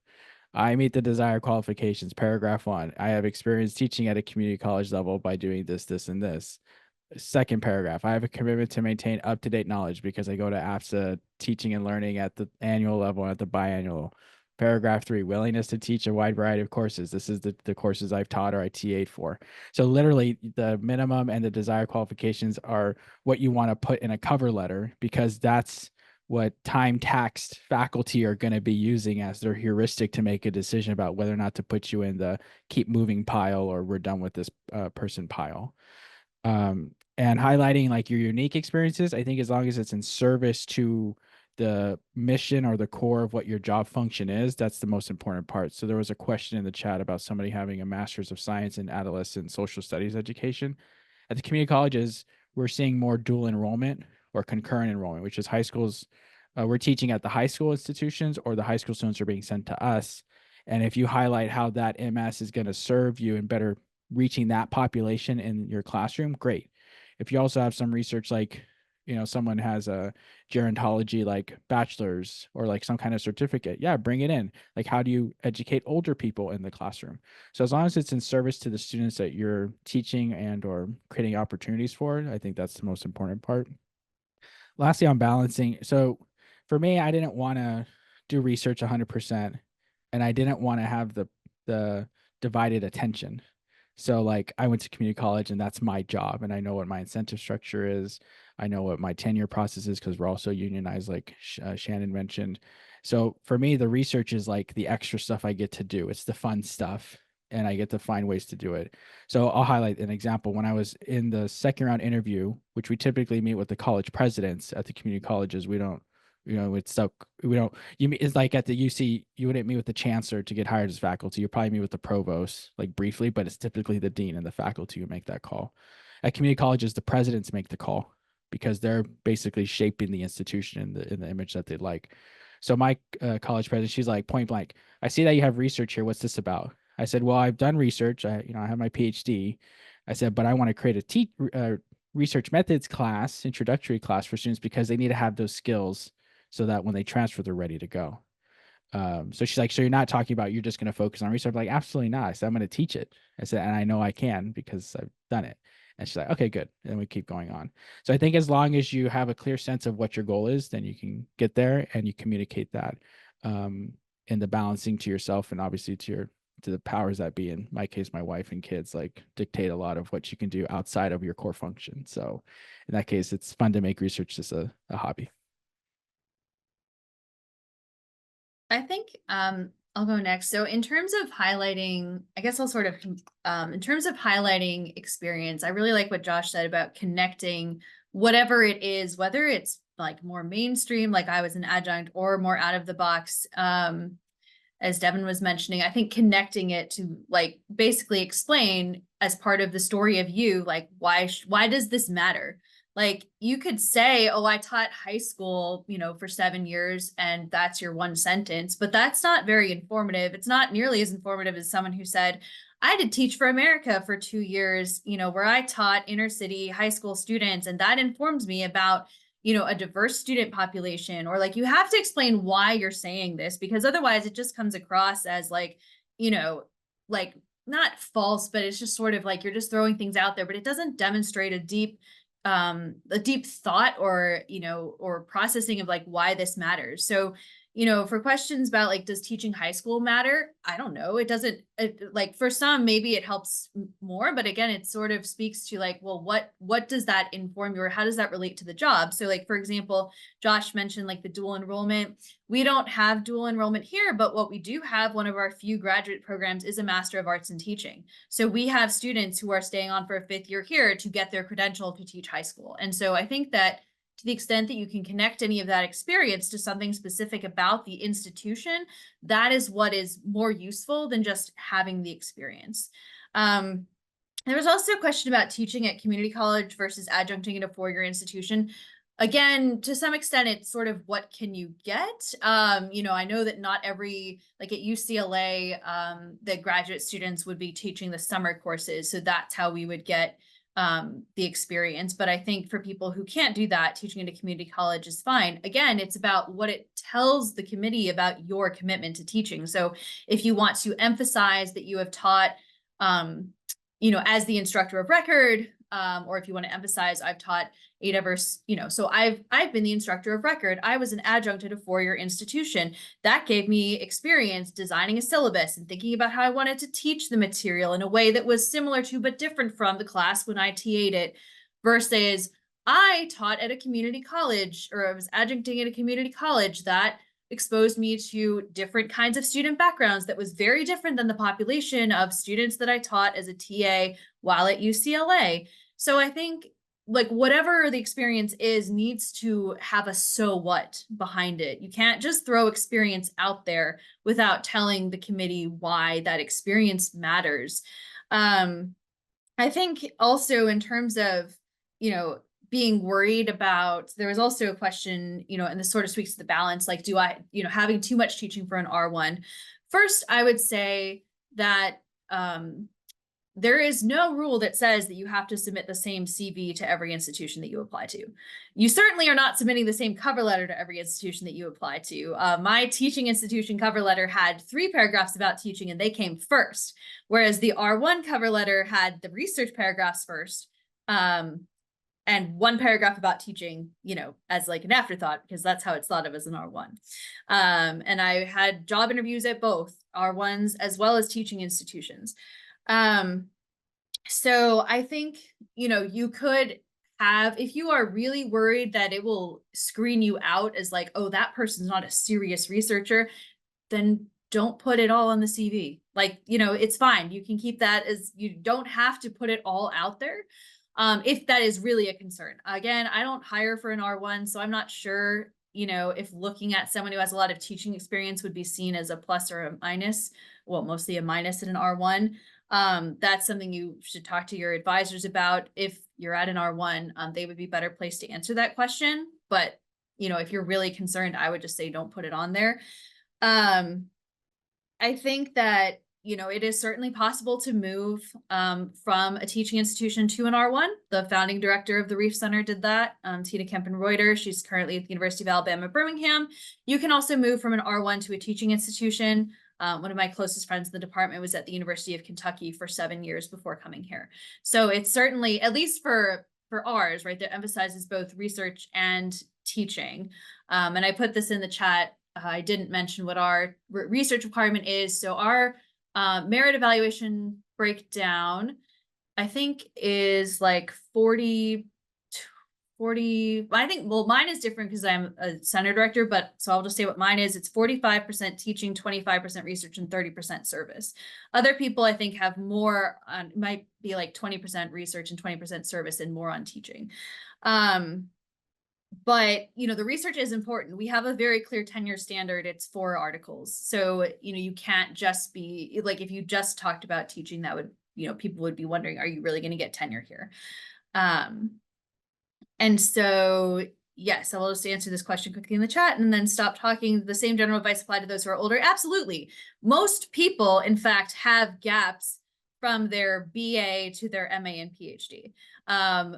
I meet the desired qualifications. Paragraph 1, I have experience teaching at a community college level by doing this, this, and this. Second paragraph, I have a commitment to maintain up-to-date knowledge because I go to APSA teaching and learning at the annual level and at the biannual. Paragraph 3, willingness to teach a wide variety of courses. This is the courses I've taught or I TA'd for. So literally the minimum and the desired qualifications are what you want to put in a cover letter, because that's what time-taxed faculty are going to be using as their heuristic to make a decision about whether or not to put you in the keep moving pile or we're done with this person pile. And highlighting like your unique experiences, I think as long as it's in service to the mission or the core of what your job function is, that's the most important part. So there was a question in the chat about somebody having a master's of science in adolescent social studies education. At the community colleges, we're seeing more dual enrollment or concurrent enrollment, which is high schools. We're teaching at the high school institutions, or the high school students are being sent to us. And if you highlight how that MS is going to serve you in better reaching that population in your classroom, great. If you also have some research, like, someone has a gerontology like bachelor's or like some kind of certificate, yeah, bring it in. Like, how do you educate older people in the classroom? So as long as it's in service to the students that you're teaching and or creating opportunities for, I think that's the most important part. Lastly, on balancing. So for me, I didn't want to do research 100%, and I didn't want to have the divided attention. So like I went to community college and that's my job, and I know what my incentive structure is. I know what my tenure process is because we're also unionized, like Shannon mentioned. So for me, the research is like the extra stuff I get to do. It's the fun stuff, and I get to find ways to do it. So I'll highlight an example. When I was in the second round interview, which we typically meet with the college presidents at the community colleges, we don't, it's like at the UC, you wouldn't meet with the chancellor to get hired as faculty. You probably meet with the provost, like briefly, but it's typically the dean and the faculty who make that call. At community colleges, the presidents make the call because they're basically shaping the institution in the image that they'd like. So my college president, she's like, point blank, I see that you have research here. What's this about? I said, well, I've done research. I have my PhD. I said, but I want to create a research methods class, introductory class for students because they need to have those skills so that when they transfer, they're ready to go. So she's like, so you're not talking about you're just going to focus on research? I'm like, absolutely not. I said, I'm going to teach it. I said, and I know I can because I've done it. And she's like, okay, good. And we keep going on. So I think as long as you have a clear sense of what your goal is, then you can get there and you communicate that in the balancing to yourself and obviously to the powers that be. In my case, my wife and kids like dictate a lot of what you can do outside of your core function. So in that case, it's fun to make research just a hobby. I think I'll go next. So in terms of highlighting, I guess I'll sort of in terms of highlighting experience, I really like what Josh said about connecting whatever it is, whether it's like more mainstream, like I was an adjunct, or more out of the box. As Devin was mentioning, I think connecting it to like basically explain as part of the story of you, like why does this matter? Like you could say, oh, I taught high school, you know, for 7 years and that's your one sentence, but that's not very informative. It's not nearly as informative as someone who said, I did Teach for America for 2 years, you know, where I taught inner city high school students. And that informs me about, you know, a diverse student population. Or like you have to explain why you're saying this, because otherwise it just comes across as like, you know, like not false, but it's just sort of like you're just throwing things out there, but it doesn't demonstrate a deep thought or, you know, or processing of like why this matters. So, you know, for questions about like, does teaching high school matter? I don't know. It doesn't like for some, maybe it helps more, but again, it sort of speaks to like, well, what does that inform you or how does that relate to the job? So like, for example, Josh mentioned like the dual enrollment. We don't have dual enrollment here, but what we do have, one of our few graduate programs is a Master of Arts in Teaching. So we have students who are staying on for a 5th year here to get their credential to teach high school. And so I think that to the extent that you can connect any of that experience to something specific about the institution, that is what is more useful than just having the experience. There was also a question about teaching at community college versus adjuncting at a 4-year institution. Again, to some extent, it's sort of what can you get? You know, I know that not every, like at UCLA, the graduate students would be teaching the summer courses. So that's how we would get the experience. But I think for people who can't do that, teaching at a community college is fine. Again, it's about what it tells the committee about your commitment to teaching. So if you want to emphasize that you have taught, you know, as the instructor of record, or if you want to emphasize, I've taught AWS, you know, so I've been the instructor of record. I was an adjunct at a 4-year institution. That gave me experience designing a syllabus and thinking about how I wanted to teach the material in a way that was similar to, but different from the class when I TA'd it, versus I taught at a community college, or I was adjuncting at a community college that exposed me to different kinds of student backgrounds that was very different than the population of students that I taught as a TA while at UCLA. So I think like whatever the experience is needs to have a so what behind it. You can't just throw experience out there without telling the committee why that experience matters. I think also in terms of, you know, being worried about, there was also a question, you know, and this sort of speaks to the balance, like, do I, you know, having too much teaching for an R1. First, I would say that there is no rule that says that you have to submit the same CV to every institution that you apply to. You certainly are not submitting the same cover letter to every institution that you apply to. My teaching institution cover letter had 3 paragraphs about teaching and they came first, whereas the R1 cover letter had the research paragraphs first. And 1 paragraph about teaching, you know, as like an afterthought, because that's how it's thought of as an R1. And I had job interviews at both R1s as well as teaching institutions. So I think, you know, you could have, if you are really worried that it will screen you out as like, oh, that person's not a serious researcher, then don't put it all on the CV. Like, you know, it's fine. You can keep that as, you don't have to put it all out there. If that is really a concern. Again, I don't hire for an R1, so I'm not sure, you know, if looking at someone who has a lot of teaching experience would be seen as a plus or a minus, well, mostly a minus in an R1. That's something you should talk to your advisors about. If you're at an R1, they would be better placed to answer that question. But, you know, if you're really concerned, I would just say don't put it on there. I think that, it is certainly possible to move from a teaching institution to an R1. The founding director of the Reef Center did that, Tina Kempen-Reuter. She's currently at the University of Alabama, Birmingham. You can also move from an R1 to a teaching institution. One of my closest friends in the department was at the University of Kentucky for 7 years before coming here. So it's certainly, at least for ours, right, that emphasizes both research and teaching. And I put this in the chat. I didn't mention what our research requirement is. So our merit evaluation breakdown, I think, is like 40, I think, well, mine is different because I'm a center director, but so I'll just say what mine is. It's 45% teaching, 25% research, and 30% service. Other people, I think, have more on, might be like 20% research and 20% service and more on teaching. But, the research is important. We have a very clear tenure standard. It's 4 articles. So, you can't just be like, if you just talked about teaching, that would, people would be wondering, are you really going to get tenure here? And so, yes, I'll just answer this question quickly in the chat and then stop talking. The same general advice apply to those who are older? Absolutely. Most people, in fact, have gaps from their BA to their MA and PhD.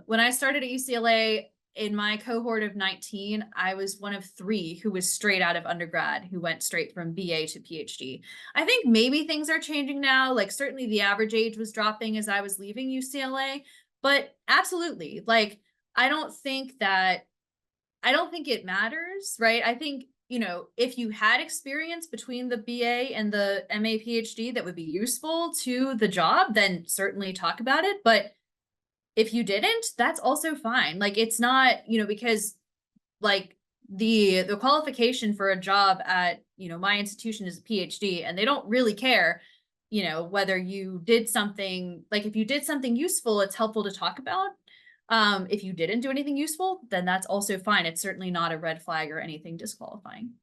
When I started at UCLA, in my cohort of 19, I was one of 3 who was straight out of undergrad, who went straight from BA to PhD. I think maybe things are changing now. Like, certainly the average age was dropping as I was leaving UCLA, but absolutely, like, I don't think it matters, right? I think, if you had experience between the BA and the MA PhD that would be useful to the job, then certainly talk about it. But if you didn't, that's also fine. Like, it's not, because like the qualification for a job at, my institution is a PhD, and they don't really care, whether you did something, like if you did something useful, it's helpful to talk about. If you didn't do anything useful, then that's also fine. It's certainly not a red flag or anything disqualifying.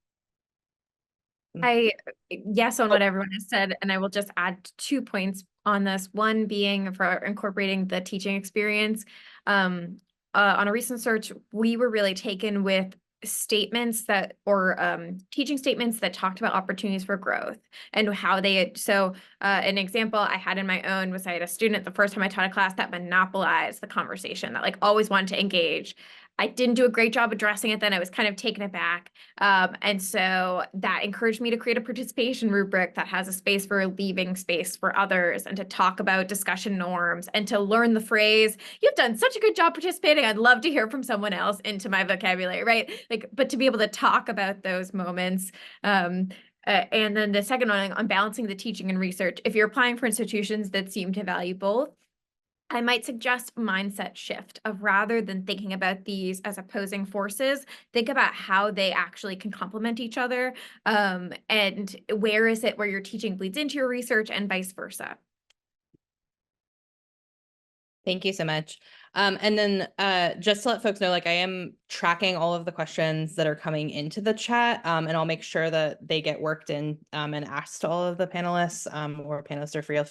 Yes on what everyone has said, and I will just add 2 points on this. One being for incorporating the teaching experience. On a recent search, we were really taken with statements that, or teaching statements that talked about opportunities for growth and how they, so an example I had in my own was I had a student the first time I taught a class that monopolized the conversation, that like always wanted to engage. I didn't do a great job addressing it then. I was kind of taken aback. And so that encouraged me to create a participation rubric that has a space for leaving space for others, and to talk about discussion norms, and to learn the phrase, "You've done such a good job participating. I'd love to hear from someone else," into my vocabulary, right? Like, but to be able to talk about those moments. And then the second one on balancing the teaching and research. If you're applying for institutions that seem to value both, I might suggest mindset shift of, rather than thinking about these as opposing forces, think about how they actually can complement each other. And where is it where your teaching bleeds into your research, and vice versa. Thank you so much. And then just to let folks know, like, I am tracking all of the questions that are coming into the chat, and I'll make sure that they get worked in and asked to all of the panelists, or panelists are free of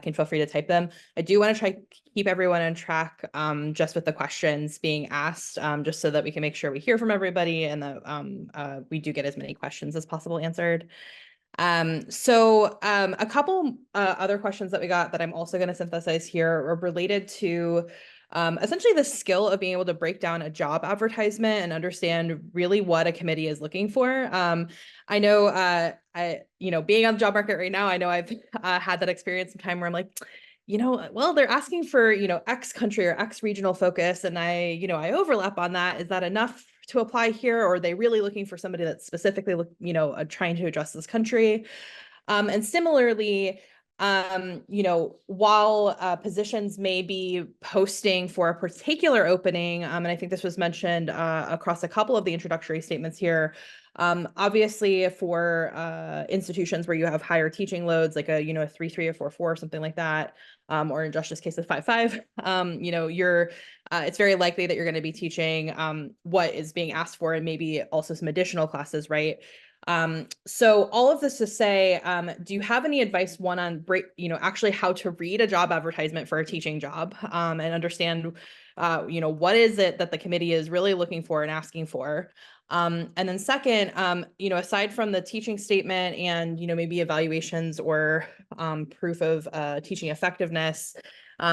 can feel free to type them. I do want to try to keep everyone on track just with the questions being asked, just so that we can make sure we hear from everybody, and that we do get as many questions as possible answered. So a couple other questions that we got that I'm also going to synthesize here are related to essentially the skill of being able to break down a job advertisement and understand really what a committee is looking for. I know, being on the job market right now, I know I've had that experience sometime where I'm like, well, they're asking for, X country or X regional focus, and I overlap on that. Is that enough to apply here? Or are they really looking for somebody that's specifically, trying to address this country? And similarly, while positions may be posting for a particular opening, and I think this was mentioned across a couple of the introductory statements here, obviously for institutions where you have higher teaching loads, like a 3.3 or 4.4 or something like that, or in Josh's case, a 5.5, it's very likely that you're going to be teaching what is being asked for, and maybe also some additional classes, right? So all of this to say, do you have any advice, one, on actually how to read a job advertisement for a teaching job, and understand what is it that the committee is really looking for and asking for? And then second, aside from the teaching statement and, maybe evaluations or proof of teaching effectiveness,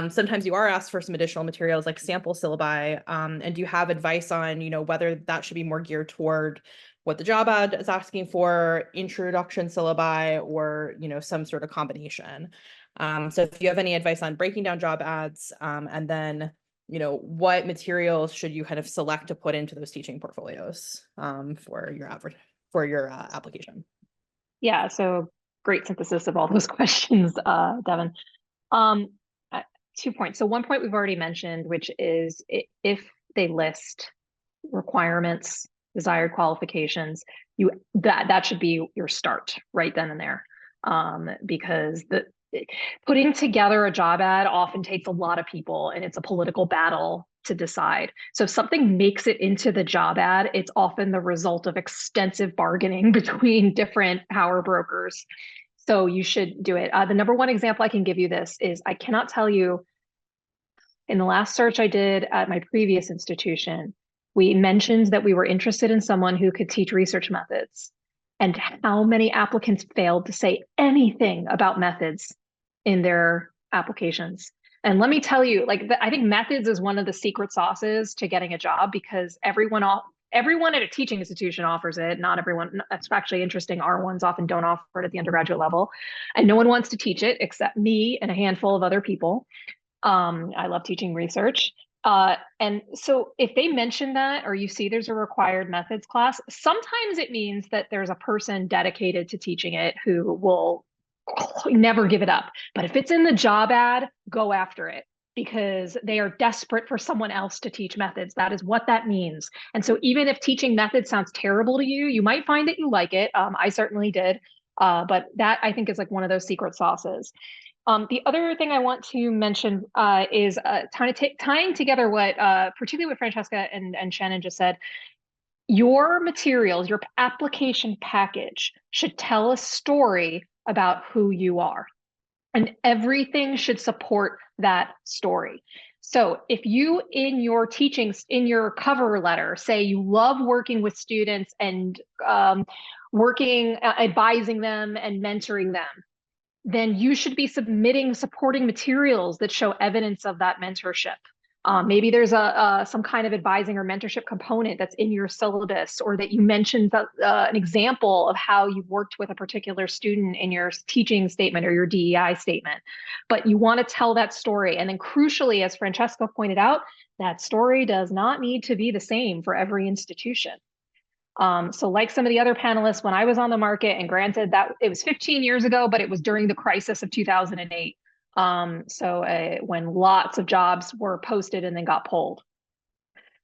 sometimes you are asked for some additional materials like sample syllabi. And do you have advice on, whether that should be more geared toward what the job ad is asking for, introduction syllabi, or, some sort of combination? So if you have any advice on breaking down job ads, and then, what materials should you kind of select to put into those teaching portfolios for your application? Yeah, so great synthesis of all those questions, Devin. 2 points. So 1 point we've already mentioned, which is if they list requirements, desired qualifications, that should be your start right then and there, because putting together a job ad often takes a lot of people, and it's a political battle to decide. So if something makes it into the job ad, it's often the result of extensive bargaining between different power brokers. So you should do it. The number one example I can give you this is, I cannot tell you, in the last search I did at my previous institution, we mentioned that we were interested in someone who could teach research methods, and how many applicants failed to say anything about methods in their applications. And let me tell you, I think methods is one of the secret sauces to getting a job, because everyone at a teaching institution offers it. Not everyone. That's actually interesting. Our ones often don't offer it at the undergraduate level, and no one wants to teach it except me and a handful of other people. I love teaching research. And so if they mention that, or you see there's a required methods class, sometimes it means that there's a person dedicated to teaching it who will never give it up. But if it's in the job ad, go after it, because they are desperate for someone else to teach methods. That is what that means. And so even if teaching methods sounds terrible to you, you might find that you like it. I certainly did. But that, I think, is like one of those secret sauces. The other thing I want to mention is tying together what, particularly what Francesca and Shannon just said. Your materials, your application package should tell a story about who you are, and everything should support that story. So if you, in your teachings, in your cover letter, say you love working with students and advising them and mentoring them, then you should be submitting supporting materials that show evidence of that mentorship. Maybe there's some kind of advising or mentorship component that's in your syllabus, or that you mentioned an example of how you've worked with a particular student in your teaching statement or your DEI statement. But you want to tell that story. And then crucially, as Francesca pointed out, that story does not need to be the same for every institution. So like some of the other panelists, when I was on the market, and granted that it was 15 years ago, but it was during the crisis of 2008. When lots of jobs were posted and then got pulled.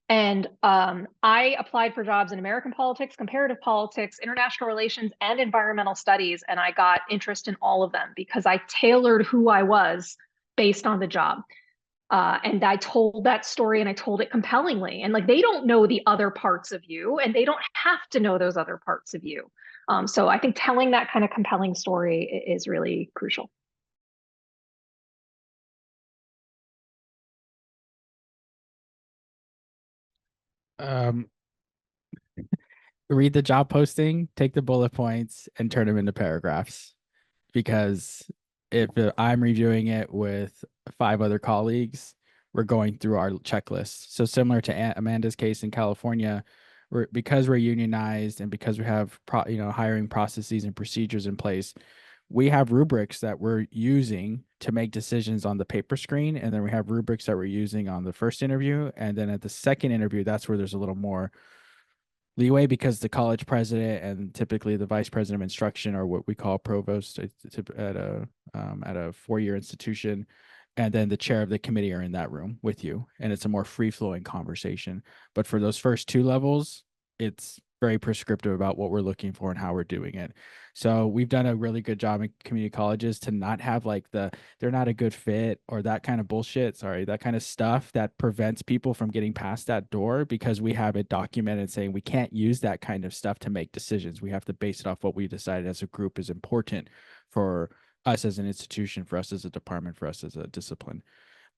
And I applied for jobs in American politics, comparative politics, international relations, and environmental studies. And I got interest in all of them because I tailored who I was based on the job. And I told that story, and I told it compellingly. And they don't know the other parts of you, and they don't have to know those other parts of you. So I think telling that kind of compelling story is really crucial. Read the job posting, take the bullet points, and turn them into paragraphs. Because if I'm reviewing it with 5 other colleagues, we're going through our checklist. So similar to Amanda's case in California, because we're unionized and because we have hiring processes and procedures in place, we have rubrics that we're using to make decisions on the paper screen, and then we have rubrics that we're using on the first interview, and then at the second interview, that's where there's a little more leeway, because the college president and typically the vice president of instruction are what we call provost at a 4-year institution, and then the chair of the committee are in that room with you, and it's a more free-flowing conversation. But for those first 2 levels, it's very prescriptive about what we're looking for and how we're doing it. So we've done a really good job in community colleges to not have they're not a good fit or that kind of bullshit, that kind of stuff that prevents people from getting past that door, because we have it documented saying we can't use that kind of stuff to make decisions. We have to base it off what we decided as a group is important for us as an institution, for us as a department, for us as a discipline.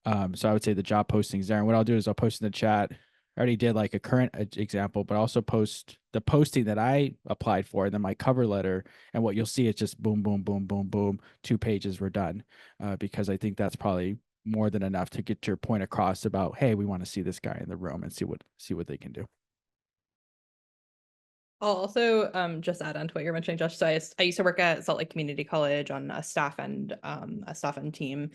So I would say the job postings there. And what I'll do is I'll post in the chat. I already did like a current example, but also post the posting that I applied for, and then my cover letter. And what you'll see is just boom, boom, boom, boom, boom, 2 pages were done. Because I think that's probably more than enough to get your point across about, hey, we want to see this guy in the room and see what they can do. I'll also just add on to what you're mentioning, Josh. So I used to work at Salt Lake Community College on a staff end team,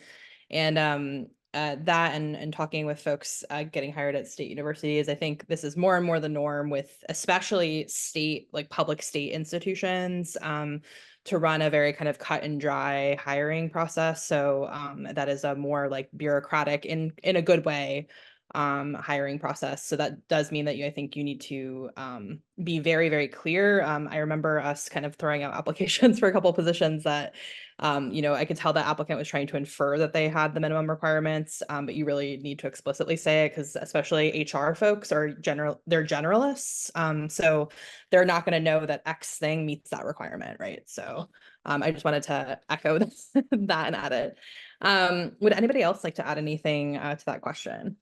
and that and talking with folks getting hired at state universities, I think this is more and more the norm with especially state, like public state institutions, to run a very kind of cut and dry hiring process. So that is a more like bureaucratic in a good way hiring process. So that does mean that I think you need to be very, very clear. I remember us kind of throwing out applications for a couple of positions that I could tell the applicant was trying to infer that they had the minimum requirements, but you really need to explicitly say it, because especially HR folks are they're generalists. So they're not going to know that X thing meets that requirement, right? So I just wanted to echo that and add it. Would anybody else like to add anything to that question?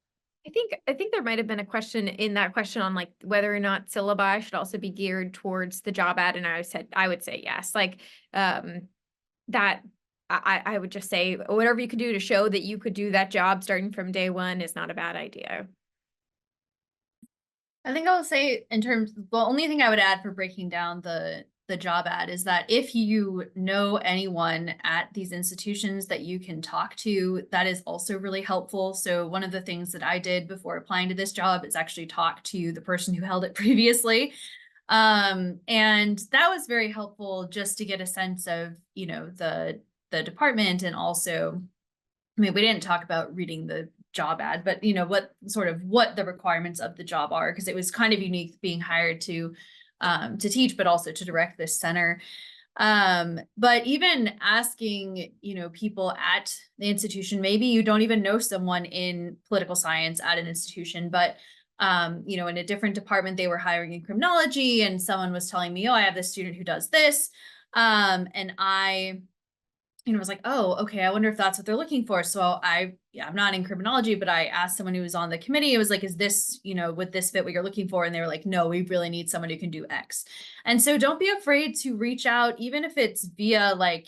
I think there might have been a question in that question on like whether or not syllabi should also be geared towards the job ad, and I would say yes. Like that I would just say whatever you could do to show that you could do that job starting from day one is not a bad idea. I think I'll say the only thing I would add for breaking down the job ad is that if you know anyone at these institutions that you can talk to, that is also really helpful. So one of the things that I did before applying to this job is actually talk to the person who held it previously. And that was very helpful just to get a sense of, the department, and also, I mean, we didn't talk about reading the job ad, but what the requirements of the job are, because it was kind of unique being hired to teach, but also to direct this center. But even asking, people at the institution, maybe you don't even know someone in political science at an institution, but in a different department, they were hiring in criminology, and someone was telling me, oh, I have this student who does this. And I was like, oh, okay, I wonder if that's what they're looking for. So I'm not in criminology, but I asked someone who was on the committee. It was like, is this, would this fit what you're looking for? And they were like, no, we really need someone who can do X. And so don't be afraid to reach out, even if it's via like,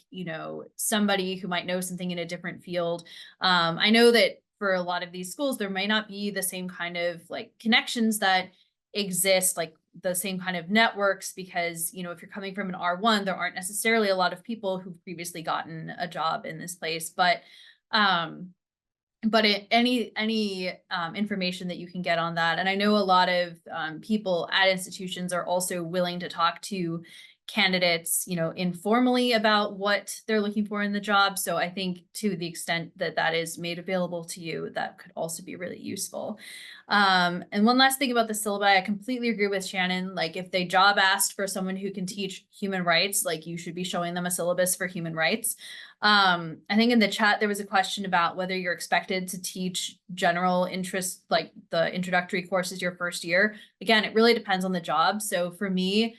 somebody who might know something in a different field. I know that for a lot of these schools, there may not be the same kind of like connections that exist, like the same kind of networks, because if you're coming from an R1, there aren't necessarily a lot of people who've previously gotten a job in this place, but any information that you can get on that. And I know a lot of people at institutions are also willing to talk to candidates, informally about what they're looking for in the job. So I think to the extent that that is made available to you, that could also be really useful. And one last thing about the syllabi, I completely agree with Shannon. Like if they job asked for someone who can teach human rights, like you should be showing them a syllabus for human rights. I think in the chat, there was a question about whether you're expected to teach general interest, like the introductory courses your first year. Again, it really depends on the job. So for me,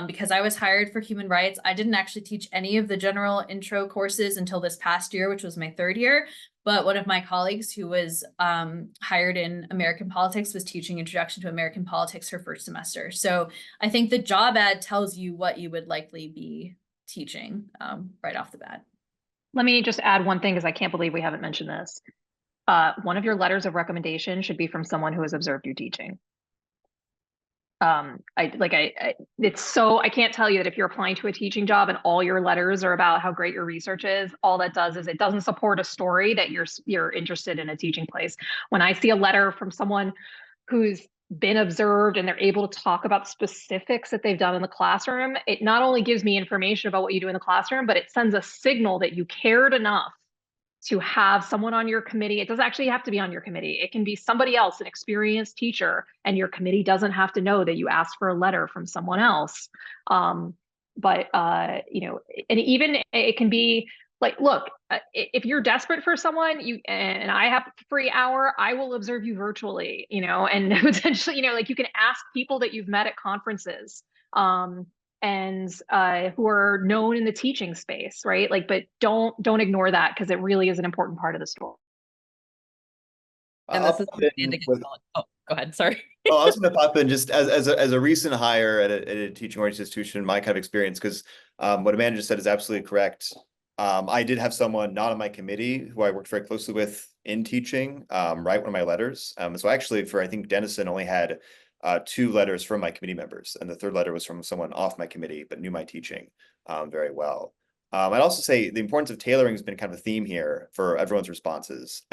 because I was hired for human rights, I didn't actually teach any of the general intro courses until this past year, which was my third year. But one of my colleagues who was hired in American politics was teaching Introduction to American Politics her first semester. So I think the job ad tells you what you would likely be teaching right off the bat. Let me just add one thing, because I can't believe we haven't mentioned this. One of your letters of recommendation should be from someone who has observed you teaching. It's so, I can't tell you that if you're applying to a teaching job and all your letters are about how great your research is, all that does is it doesn't support a story that you're interested in a teaching place. When I see a letter from someone who's been observed and they're able to talk about specifics that they've done in the classroom, it not only gives me information about what you do in the classroom, but it sends a signal that you cared enough to have someone on your committee. It doesn't actually have to be on your committee. It can be somebody else, an experienced teacher, and your committee doesn't have to know that you asked for a letter from someone else. And even it can be like, look, if you're desperate for someone, and I have a free hour, I will observe you virtually, and potentially, like you can ask people that you've met at conferences. And who are known in the teaching space, right? Like, but don't ignore that, because it really is an important part of the story. And I'll this is pop in Amanda gets with- oh, go ahead. Sorry. Oh, I was going to pop in just as a recent hire at a teaching-oriented institution, my kind of experience, because what Amanda just said is absolutely correct. I did have someone not on my committee who I worked very closely with in teaching, write one of my letters. So actually, I think Dennison only had 2 letters from my committee members, and the 3rd letter was from someone off my committee but knew my teaching very well. I'd also say the importance of tailoring has been kind of a theme here for everyone's responses.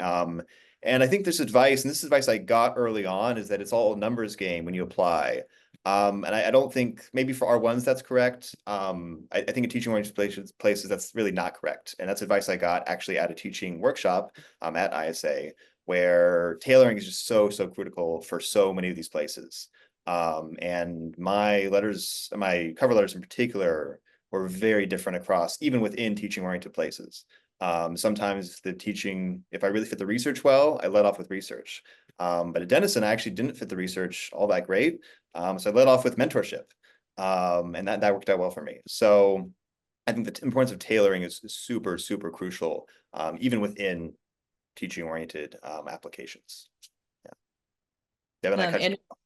And I think this advice, and this advice I got early on, is that it's all a numbers game when you apply. And I don't think, maybe for R1s that's correct. I think in teaching oriented places that's really not correct. And that's advice I got actually at a teaching workshop at ISA, where tailoring is just so critical for so many of these places. And my cover letters in particular were very different across, even within teaching oriented places. Sometimes the teaching, if I really fit the research well, I led off with research. But at Dennison, I actually didn't fit the research all that great. So I led off with mentorship. And that worked out well for me. So I think the importance of tailoring is super crucial, even within teaching oriented applications. Yeah. Devin, I cut you off.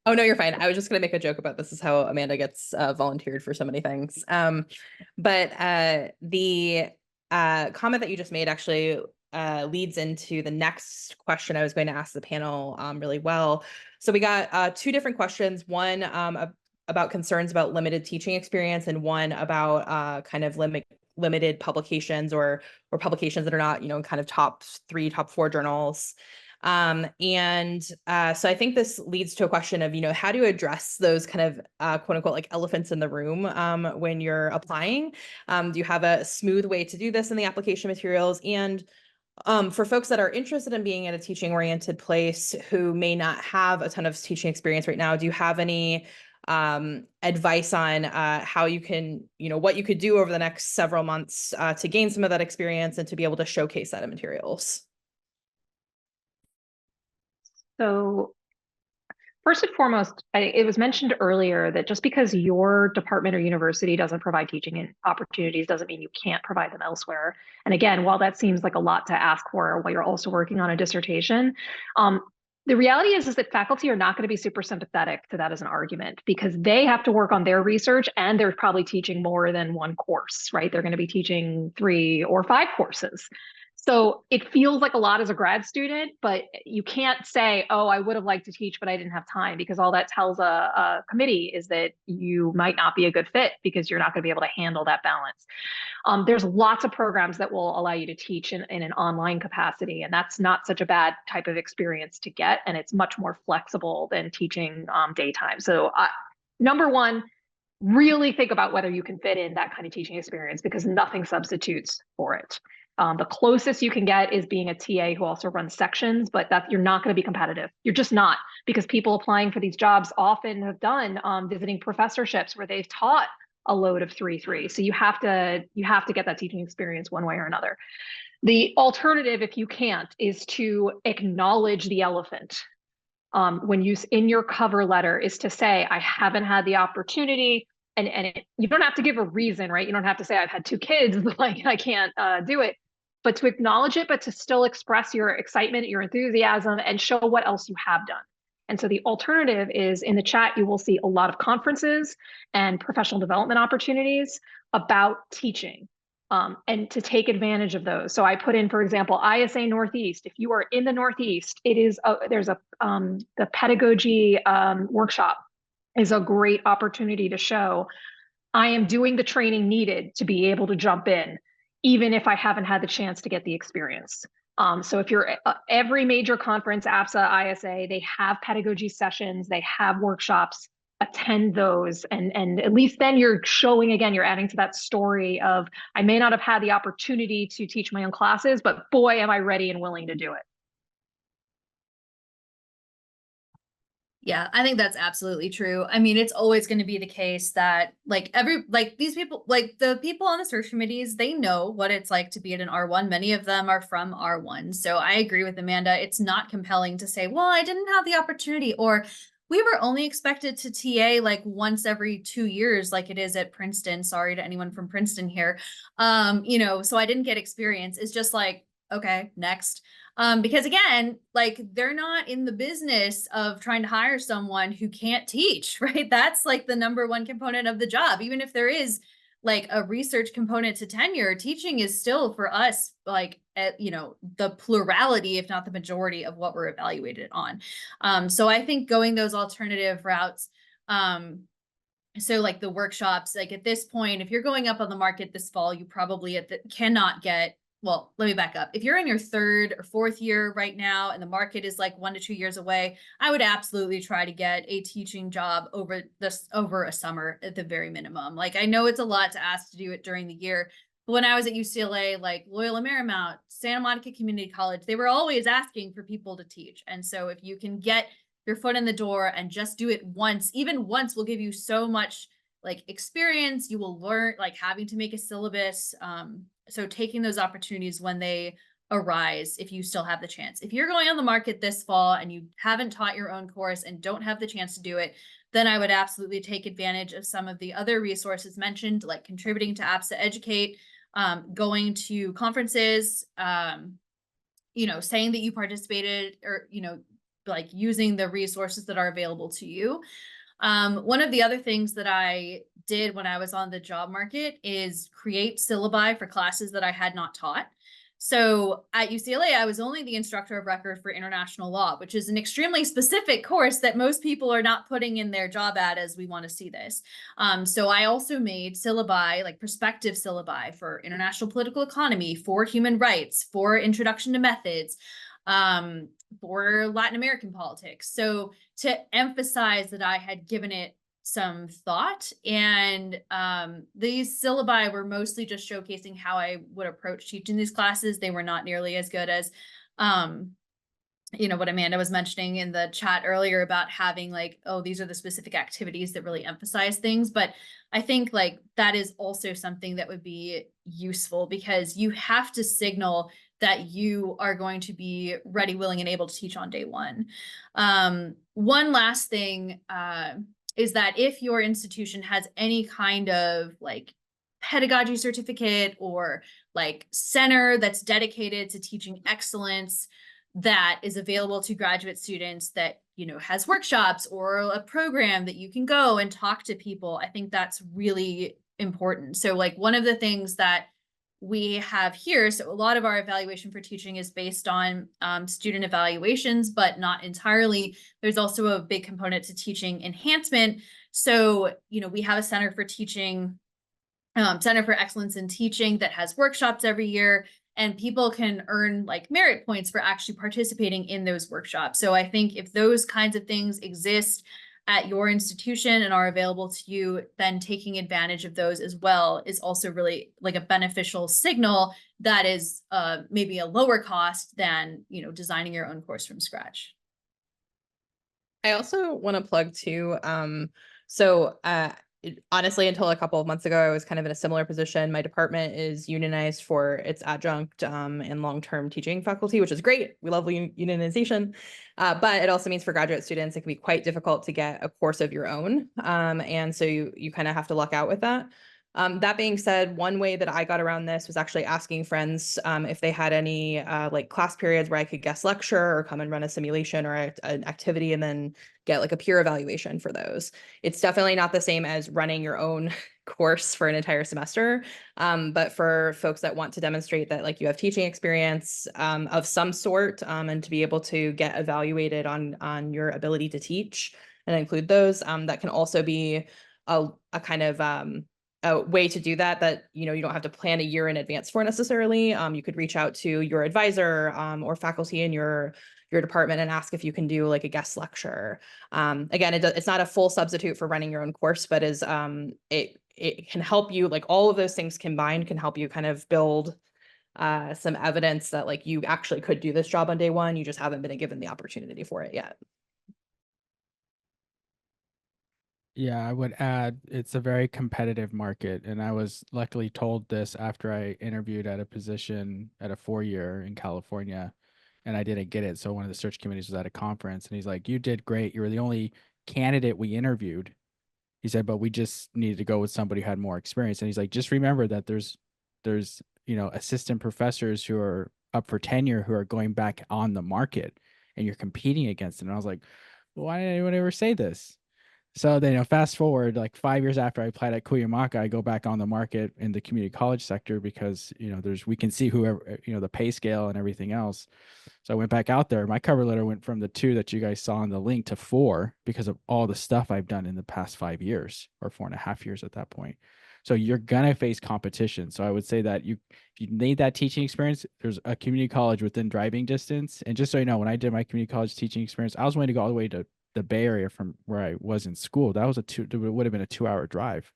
Oh, no, you're fine. I was just going to make a joke about this is how Amanda gets volunteered for so many things. But the comment that you just made actually leads into the next question I was going to ask the panel really well. So we got 2 different questions, one about concerns about limited teaching experience, and one about kind of limited publications or publications that are not, kind of top 3, top 4 journals. So I think this leads to a question of, how do you address those kind of quote unquote like elephants in the room when you're applying? Do you have a smooth way to do this in the application materials? And for folks that are interested in being in a teaching oriented place who may not have a ton of teaching experience right now, do you have any advice on how you can, what you could do over the next several months to gain some of that experience and to be able to showcase that in materials? So first and foremost, it was mentioned earlier that just because your department or university doesn't provide teaching opportunities doesn't mean you can't provide them elsewhere. And again, while that seems like a lot to ask for while you're also working on a dissertation, the reality is that faculty are not going to be super sympathetic to that as an argument, because they have to work on their research and they're probably teaching more than one course, right? They're going to be teaching 3 or 5 courses. So it feels like a lot as a grad student, but you can't say, oh, I would have liked to teach, but I didn't have time, because all that tells a committee is that you might not be a good fit because you're not going to be able to handle that balance. There's lots of programs that will allow you to teach in an online capacity, and that's not such a bad type of experience to get, and it's much more flexible than teaching daytime. So number one, really think about whether you can fit in that kind of teaching experience, because nothing substitutes for it. The closest you can get is being a TA who also runs sections, but you're not going to be competitive. You're just not, because people applying for these jobs often have done visiting professorships where they've taught a load of 3-3. So you have to get that teaching experience one way or another. The alternative, if you can't, is to acknowledge the elephant. When you in your cover letter is to say, I haven't had the opportunity, and you don't have to give a reason, right? You don't have to say I've had 2 kids, like I can't do it, but to acknowledge it, but to still express your excitement, your enthusiasm, and show what else you have done. And so the alternative is, in the chat, you will see a lot of conferences and professional development opportunities about teaching, and to take advantage of those. So I put in, for example, ISA Northeast. If you are in the Northeast, there's the pedagogy workshop is a great opportunity to show I am doing the training needed to be able to jump in, even if I haven't had the chance to get the experience. So if you're every major conference, APSA, ISA, they have pedagogy sessions, they have workshops, attend those. And at least then you're showing, again, you're adding to that story of, I may not have had the opportunity to teach my own classes, but boy, am I ready and willing to do it. Yeah, I think that's absolutely true. I mean, it's always going to be the case that these people, like the people on the search committees, they know what it's like to be at an R1. Many of them are from R1. So I agree with Amanda. It's not compelling to say, well, I didn't have the opportunity, or we were only expected to TA like once every 2 years, like it is at Princeton. Sorry to anyone from Princeton here. So I didn't get experience. It's just like, okay, next. Because again, like they're not in the business of trying to hire someone who can't teach, right? That's like the number one component of the job. Even if there is like a research component to tenure, teaching is still for us like the plurality, if not the majority of what we're evaluated on. So I think going those alternative routes, so like the workshops, like at this point, if you're going up on the market this fall, you probably cannot get, well, let me back up. If you're in your 3rd or 4th year right now and the market is like 1 to 2 years away, I would absolutely try to get a teaching job over a summer at the very minimum. Like I know it's a lot to ask to do it during the year, but when I was at UCLA, like Loyola Marymount, Santa Monica Community College, they were always asking for people to teach. And so if you can get your foot in the door and just do it once, even once will give you so much like experience. You will learn like having to make a syllabus. So taking those opportunities when they arise, if you still have the chance. If you're going on the market this fall and you haven't taught your own course and don't have the chance to do it, then I would absolutely take advantage of some of the other resources mentioned, like contributing to APSA Educate, going to conferences, saying that you participated, or, like using the resources that are available to you. One of the other things that I did when I was on the job market is create syllabi for classes that I had not taught. So at UCLA, I was only the instructor of record for international law, which is an extremely specific course that most people are not putting in their job ad as we want to see this. So I also made syllabi, like prospective syllabi for international political economy, for human rights, for introduction to methods, for Latin American politics. So to emphasize that I had given it some thought, and these syllabi were mostly just showcasing how I would approach teaching these classes. They were not nearly as good as what Amanda was mentioning in the chat earlier about having like, oh, these are the specific activities that really emphasize things. But I think like that is also something that would be useful, because you have to signal that you are going to be ready, willing, and able to teach on day one. One last thing is that if your institution has any kind of like pedagogy certificate or like center that's dedicated to teaching excellence that is available to graduate students, that has workshops or a program that you can go and talk to people, I think that's really important. So like one of the things that we have here, so a lot of our evaluation for teaching is based on student evaluations, but not entirely. There's also a big component to teaching enhancement. So, we have a Center for Teaching, Center for Excellence in Teaching that has workshops every year, and people can earn like merit points for actually participating in those workshops. So I think if those kinds of things exist at your institution and are available to you, then taking advantage of those as well is also really like a beneficial signal that is maybe a lower cost than, designing your own course from scratch. I also want to plug too. Honestly, until a couple of months ago, I was kind of in a similar position. My department is unionized for its adjunct and long-term teaching faculty, which is great. We love unionization, but it also means for graduate students, it can be quite difficult to get a course of your own. And so you kind of have to luck out with that. That being said, one way that I got around this was actually asking friends if they had any like class periods where I could guest lecture or come and run a simulation or an activity and then get like a peer evaluation for those. It's definitely not the same as running your own course for an entire semester. But for folks that want to demonstrate that like you have teaching experience of some sort and to be able to get evaluated on your ability to teach and include those, that can also be a kind of a way to do that you don't have to plan a year in advance for necessarily. You could reach out to your advisor or faculty in your department and ask if you can do like a guest lecture. Again, it's not a full substitute for running your own course, but it can help you, like all of those things combined can help you kind of build some evidence that like you actually could do this job on day one. You just haven't been given the opportunity for it yet. Yeah, I would add it's a very competitive market. And I was luckily told this after I interviewed at a position at a 4-year in California, and I didn't get it. So one of the search committees was at a conference and he's like, "You did great. You were the only candidate we interviewed." He said, "But we just needed to go with somebody who had more experience." And he's like, "Just remember that there's assistant professors who are up for tenure who are going back on the market, and you're competing against them. And I was like, why didn't anyone ever say this? So then, fast forward like 5 years after I applied at Cuyamaca, I go back on the market in the community college sector because, we can see whoever, the pay scale and everything else. So I went back out there. My cover letter went from the 2 that you guys saw in the link to 4 because of all the stuff I've done in the past 5 years, or 4.5 years at that point. So you're gonna face competition. So I would say that if you need that teaching experience, there's a community college within driving distance. And just so you know, when I did my community college teaching experience, I was willing to go all the way to the Bay Area from where I was in school. That was it would have been a 2-hour drive.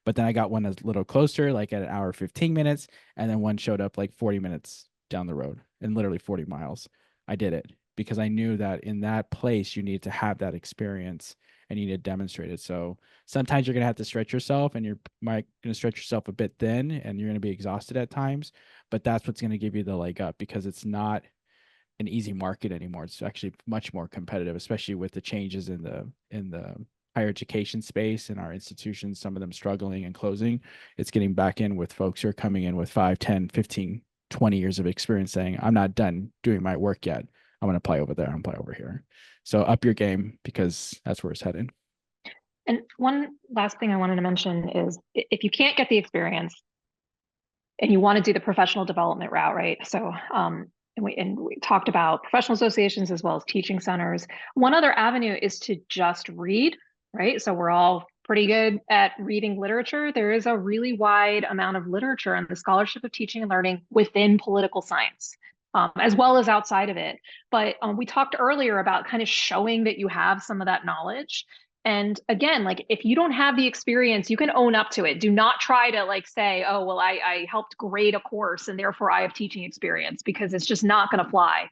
But then I got one a little closer, like at 1 hour 15 minutes, and then one showed up like 40 minutes down the road, and literally 40 miles. I did it because I knew that in that place you need to have that experience and you need to demonstrate it. So sometimes you're going to have to stretch yourself, and you're going to stretch yourself a bit thin, and you're going to be exhausted at times, but that's what's going to give you the leg up, because it's not an easy market anymore. It's actually much more competitive, especially with the changes in the higher education space and our institutions, some of them struggling and closing. It's getting back in with folks who are coming in with 5, 10, 15, 20 years of experience saying, I'm not done doing my work yet. I'm going to play over there. I'm going to play over here. So up your game, because that's where it's headed. And one last thing I wanted to mention is if you can't get the experience and you want to do the professional development route, right? So, and we talked about professional associations as well as teaching centers. One other avenue is to just read, right? So we're all pretty good at reading literature. There is a really wide amount of literature on the scholarship of teaching and learning within political science, as well as outside of it. But we talked earlier about kind of showing that you have some of that knowledge. And again, like if you don't have the experience, you can own up to it. Do not try to like say, oh, well, I helped grade a course and therefore I have teaching experience, because it's just not going to fly.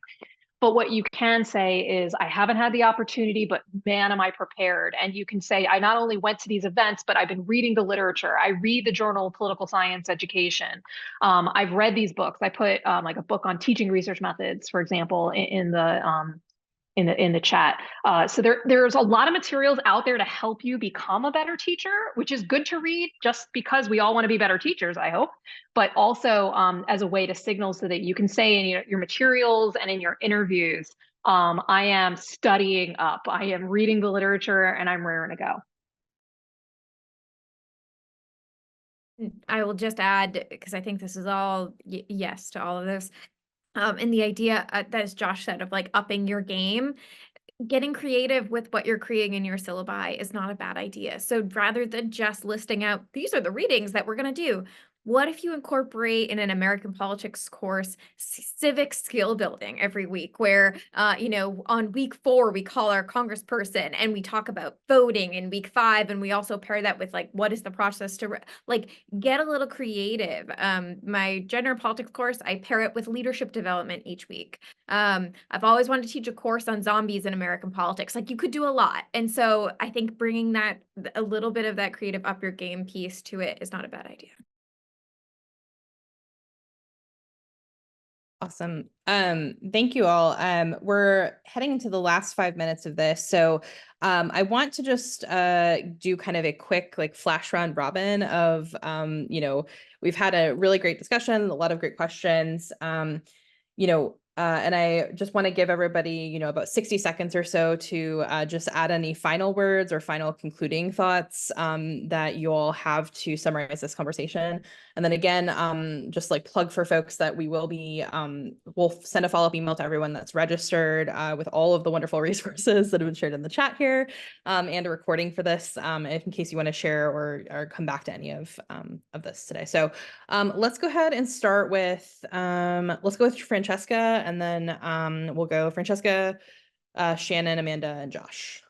But what you can say is, I haven't had the opportunity, but man, am I prepared. And you can say, I not only went to these events, but I've been reading the literature. I read the Journal of Political Science Education. I've read these books. I put like a book on teaching research methods, for example, in the chat. So there's a lot of materials out there to help you become a better teacher, which is good to read just because we all want to be better teachers, I hope, but also as a way to signal so that you can say in your materials and in your interviews, I am studying up, I am reading the literature, and I'm raring to go. I will just add, because I think this is all yes to all of this. And the idea that, as Josh said, of like upping your game, getting creative with what you're creating in your syllabi is not a bad idea. So rather than just listing out, these are the readings that we're going to do, what if you incorporate in an American politics course civic skill building every week, where, on week 4, we call our congressperson and we talk about voting in week 5. And we also pair that with like, what is the process to like get a little creative. My gender and politics course, I pair it with leadership development each week. I've always wanted to teach a course on zombies in American politics. Like you could do a lot. And so I think bringing that, a little bit of that creative up your game piece to it is not a bad idea. Awesome. Thank you all. We're heading into the last 5 minutes of this. So I want to just do kind of a quick like flash round robin of, we've had a really great discussion, a lot of great questions, and I just want to give everybody, about 60 seconds or so to just add any final words or final concluding thoughts that you all have to summarize this conversation. And then again, just like plug for folks that we will be, we'll send a follow-up email to everyone that's registered with all of the wonderful resources that have been shared in the chat here, and a recording for this, in case you want to share or come back to any of this today. So let's go ahead and start with, Francesca, and then we'll go Francesca, Shannon, Amanda, and Josh.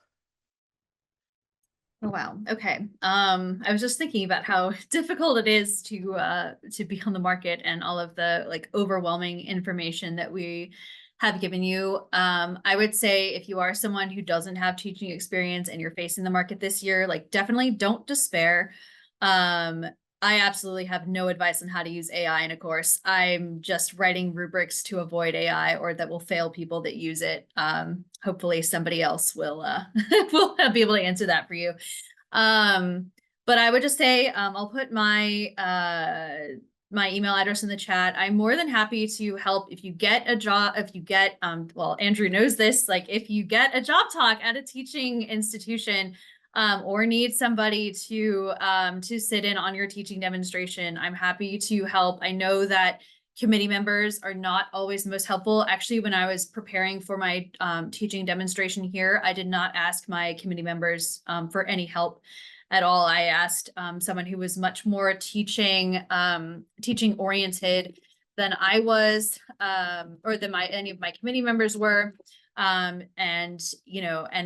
Oh, wow. Okay. I was just thinking about how difficult it is to be on the market and all of the like overwhelming information that we have given you. I would say if you are someone who doesn't have teaching experience and you're facing the market this year, like definitely don't despair. I absolutely have no advice on how to use AI in a course. I'm just writing rubrics to avoid AI or that will fail people that use it. Hopefully somebody else will will be able to answer that for you. But I would just say I'll put my my email address in the chat. I'm more than happy to help if you get a job, if you get, well, Andrew knows this, like if you get a job talk at a teaching institution, or need somebody to sit in on your teaching demonstration, I'm happy to help. I know that committee members are not always the most helpful. Actually, when I was preparing for my teaching demonstration here, I did not ask my committee members for any help at all. I asked someone who was much more teaching oriented than I was, or than any of my committee members were. And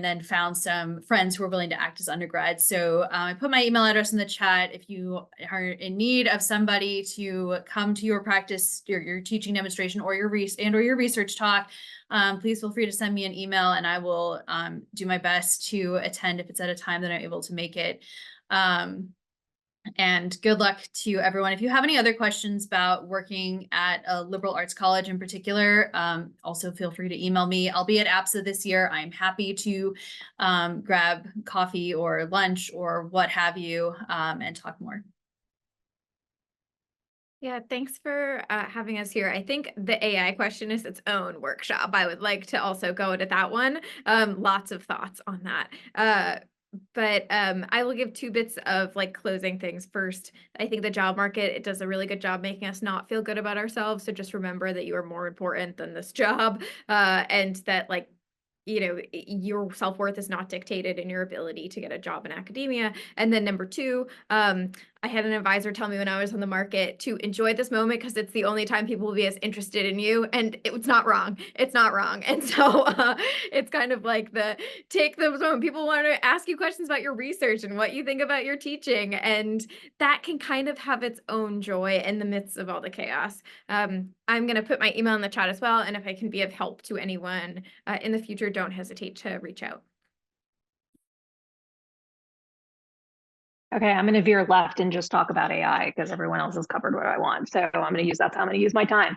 then found some friends who were willing to act as undergrads. So I put my email address in the chat. If you are in need of somebody to come to your practice, your teaching demonstration, or your research talk, please feel free to send me an email, and I will do my best to attend if it's at a time that I'm able to make it. And good luck to everyone. If you have any other questions about working at a liberal arts college in particular, also feel free to email me. I'll be at APSA this year. I'm happy to grab coffee or lunch or what have you, and talk more. Yeah, thanks for having us here. I think the AI question is its own workshop. I would like to also go to that one. Lots of thoughts on that. But I will give 2 bits of like closing things. First, I think the job market, it does a really good job making us not feel good about ourselves. So just remember that you are more important than this job, and that like, your self-worth is not dictated in your ability to get a job in academia. And then number 2, I had an advisor tell me when I was on the market to enjoy this moment because it's the only time people will be as interested in you. And it's not wrong. It's not wrong. And so it's kind of like take the moment. People want to ask you questions about your research and what you think about your teaching. And that can kind of have its own joy in the midst of all the chaos. I'm going to put my email in the chat as well. And if I can be of help to anyone in the future, don't hesitate to reach out. Okay, I'm going to veer left and just talk about AI because everyone else has covered what I want. So I'm going to use that time. I'm going to use my time.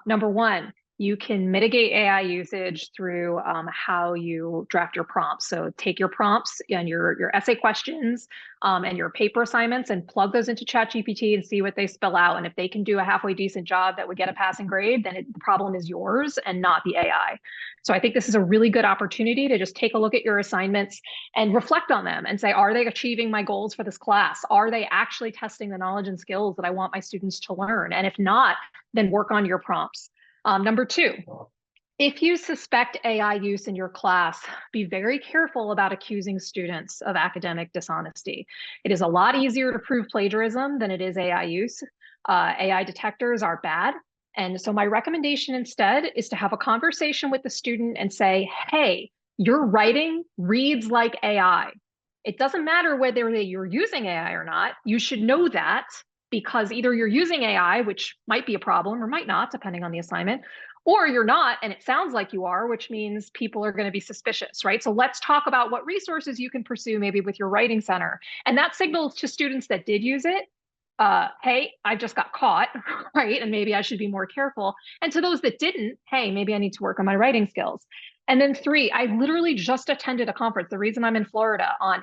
Number 1, you can mitigate AI usage through how you draft your prompts. So take your prompts and your essay questions and your paper assignments and plug those into ChatGPT and see what they spell out. And if they can do a halfway decent job that would get a passing grade, then the problem is yours and not the AI. So I think this is a really good opportunity to just take a look at your assignments and reflect on them and say, are they achieving my goals for this class? Are they actually testing the knowledge and skills that I want my students to learn? And if not, then work on your prompts. Number 2, if you suspect AI use in your class, be very careful about accusing students of academic dishonesty. It is a lot easier to prove plagiarism than it is AI use. AI detectors are bad. And so my recommendation instead is to have a conversation with the student and say, hey, your writing reads like AI. It doesn't matter whether you're using AI or not. You should know that because either you're using AI, which might be a problem or might not, depending on the assignment, or you're not, and it sounds like you are, which means people are going to be suspicious, right? So let's talk about what resources you can pursue maybe with your writing center. And that signals to students that did use it, hey, I just got caught, right? And maybe I should be more careful. And to those that didn't, hey, maybe I need to work on my writing skills. And then 3, I literally just attended a conference. The reason I'm in Florida on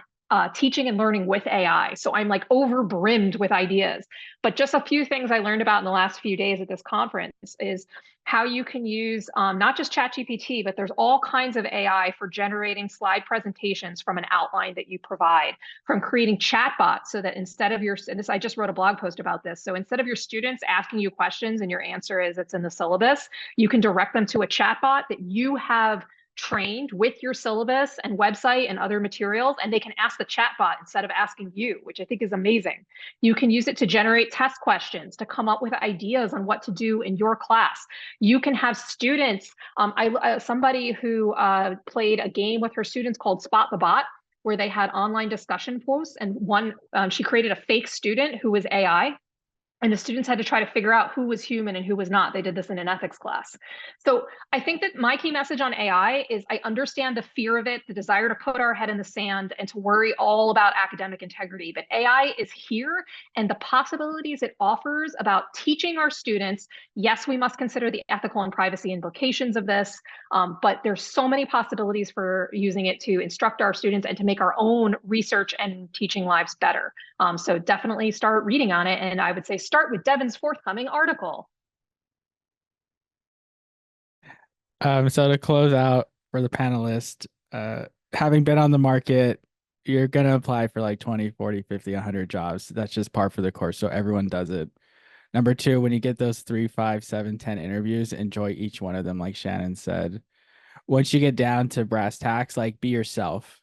teaching and learning with AI. So I'm like overbrimmed with ideas. But just a few things I learned about in the last few days at this conference is how you can use not just ChatGPT, but there's all kinds of AI for generating slide presentations from an outline that you provide, from creating chatbots so that instead of I just wrote a blog post about this. So instead of your students asking you questions and your answer is it's in the syllabus, you can direct them to a chatbot that you have trained with your syllabus and website and other materials, and they can ask the chatbot instead of asking you, which I think is amazing. You can use it to generate test questions, to come up with ideas on what to do in your class. You can have students, somebody who played a game with her students called Spot the Bot, where they had online discussion posts, and she created a fake student who was AI. And the students had to try to figure out who was human and who was not. They did this in an ethics class. So I think that my key message on AI is I understand the fear of it, the desire to put our head in the sand and to worry all about academic integrity. But AI is here, and the possibilities it offers about teaching our students. Yes, we must consider the ethical and privacy implications of this, but there's so many possibilities for using it to instruct our students and to make our own research and teaching lives better. So definitely start reading on it. And I would say start with Devin's forthcoming article. So to close out for the panelist, having been on the market, you're going to apply for like 20, 40, 50, 100 jobs. That's just par for the course. So everyone does it. Number two, when you get those 3, 5, 7, 10 interviews, enjoy each one of them. Like Shannon said, once you get down to brass tacks, like be yourself,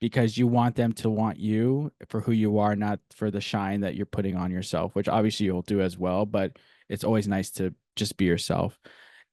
because you want them to want you for who you are, not for the shine that you're putting on yourself, which obviously you'll do as well, but it's always nice to just be yourself.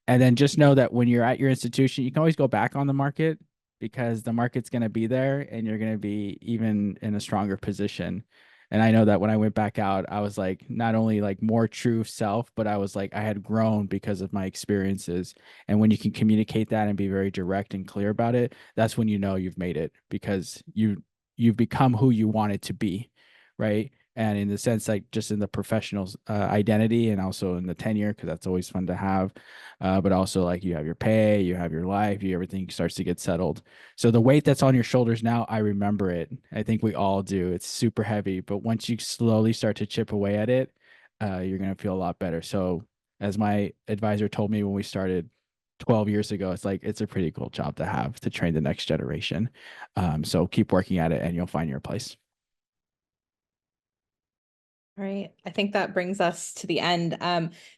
And then just know that when you're at your institution, you can always go back on the market because the market's going to be there and you're going to be even in a stronger position. And I know that when I went back out, I was like, not only like more true self, but I was like, I had grown because of my experiences. And when you can communicate that and be very direct and clear about it, that's when you know you've made it because you've become who you wanted to be, right? And in the sense, like just in the professional identity and also in the tenure, because that's always fun to have. But also like you have your pay, you have your life, everything starts to get settled. So the weight that's on your shoulders now, I remember it. I think we all do. It's super heavy, but once you slowly start to chip away at it, you're going to feel a lot better. So as my advisor told me when we started 12 years ago, it's like, it's a pretty cool job to have to train the next generation. So keep working at it and you'll find your place. All right. I think that brings us to the end.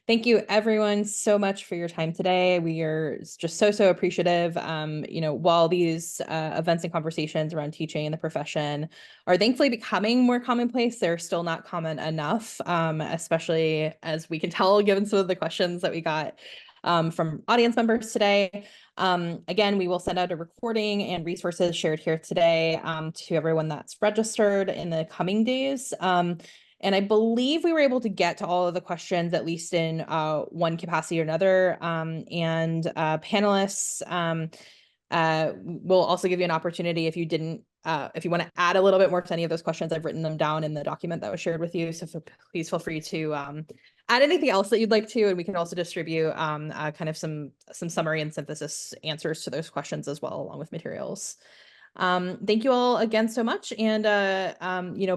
Thank you everyone so much for your time today. We are just so appreciative. While these events and conversations around teaching in the profession are thankfully becoming more commonplace, they're still not common enough, especially as we can tell, given some of the questions that we got from audience members today. Again, we will send out a recording and resources shared here today to everyone that's registered in the coming days. And I believe we were able to get to all of the questions, at least in one capacity or another. Panelists, we'll also give you an opportunity if you didn't, if you want to add a little bit more to any of those questions. I've written them down in the document that was shared with you. So please feel free to add anything else that you'd like to, and we can also distribute kind of some summary and synthesis answers to those questions as well, along with materials. Thank you all again so much. And,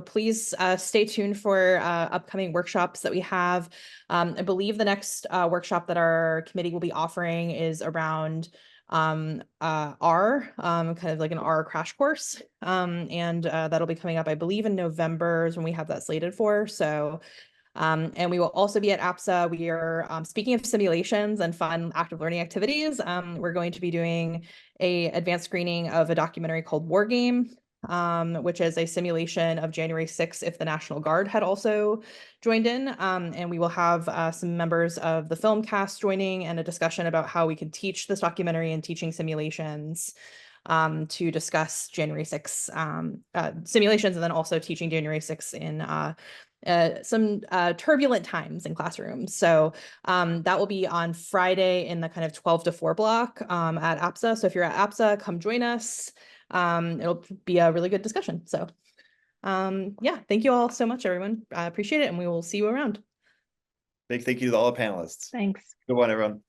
please stay tuned for upcoming workshops that we have. I believe the next workshop that our committee will be offering is around R, kind of like an R crash course. That'll be coming up, I believe, in November is when we have that slated for. So and we will also be at APSA. We are, speaking of simulations and fun active learning activities, we're going to be doing a advanced screening of a documentary called War Game, which is a simulation of January 6th if the National Guard had also joined in. And we will have some members of the film cast joining and a discussion about how we could teach this documentary and teaching simulations to discuss January 6th simulations, and then also teaching January 6th in some turbulent times in classrooms. So that will be on Friday in the kind of 12 to 4 block at APSA. So if you're at APSA, come join us. It'll be a really good discussion. So yeah, thank you all so much, everyone. I appreciate it, and we will see you around. Thank you to all the panelists. Thanks. Good one, everyone.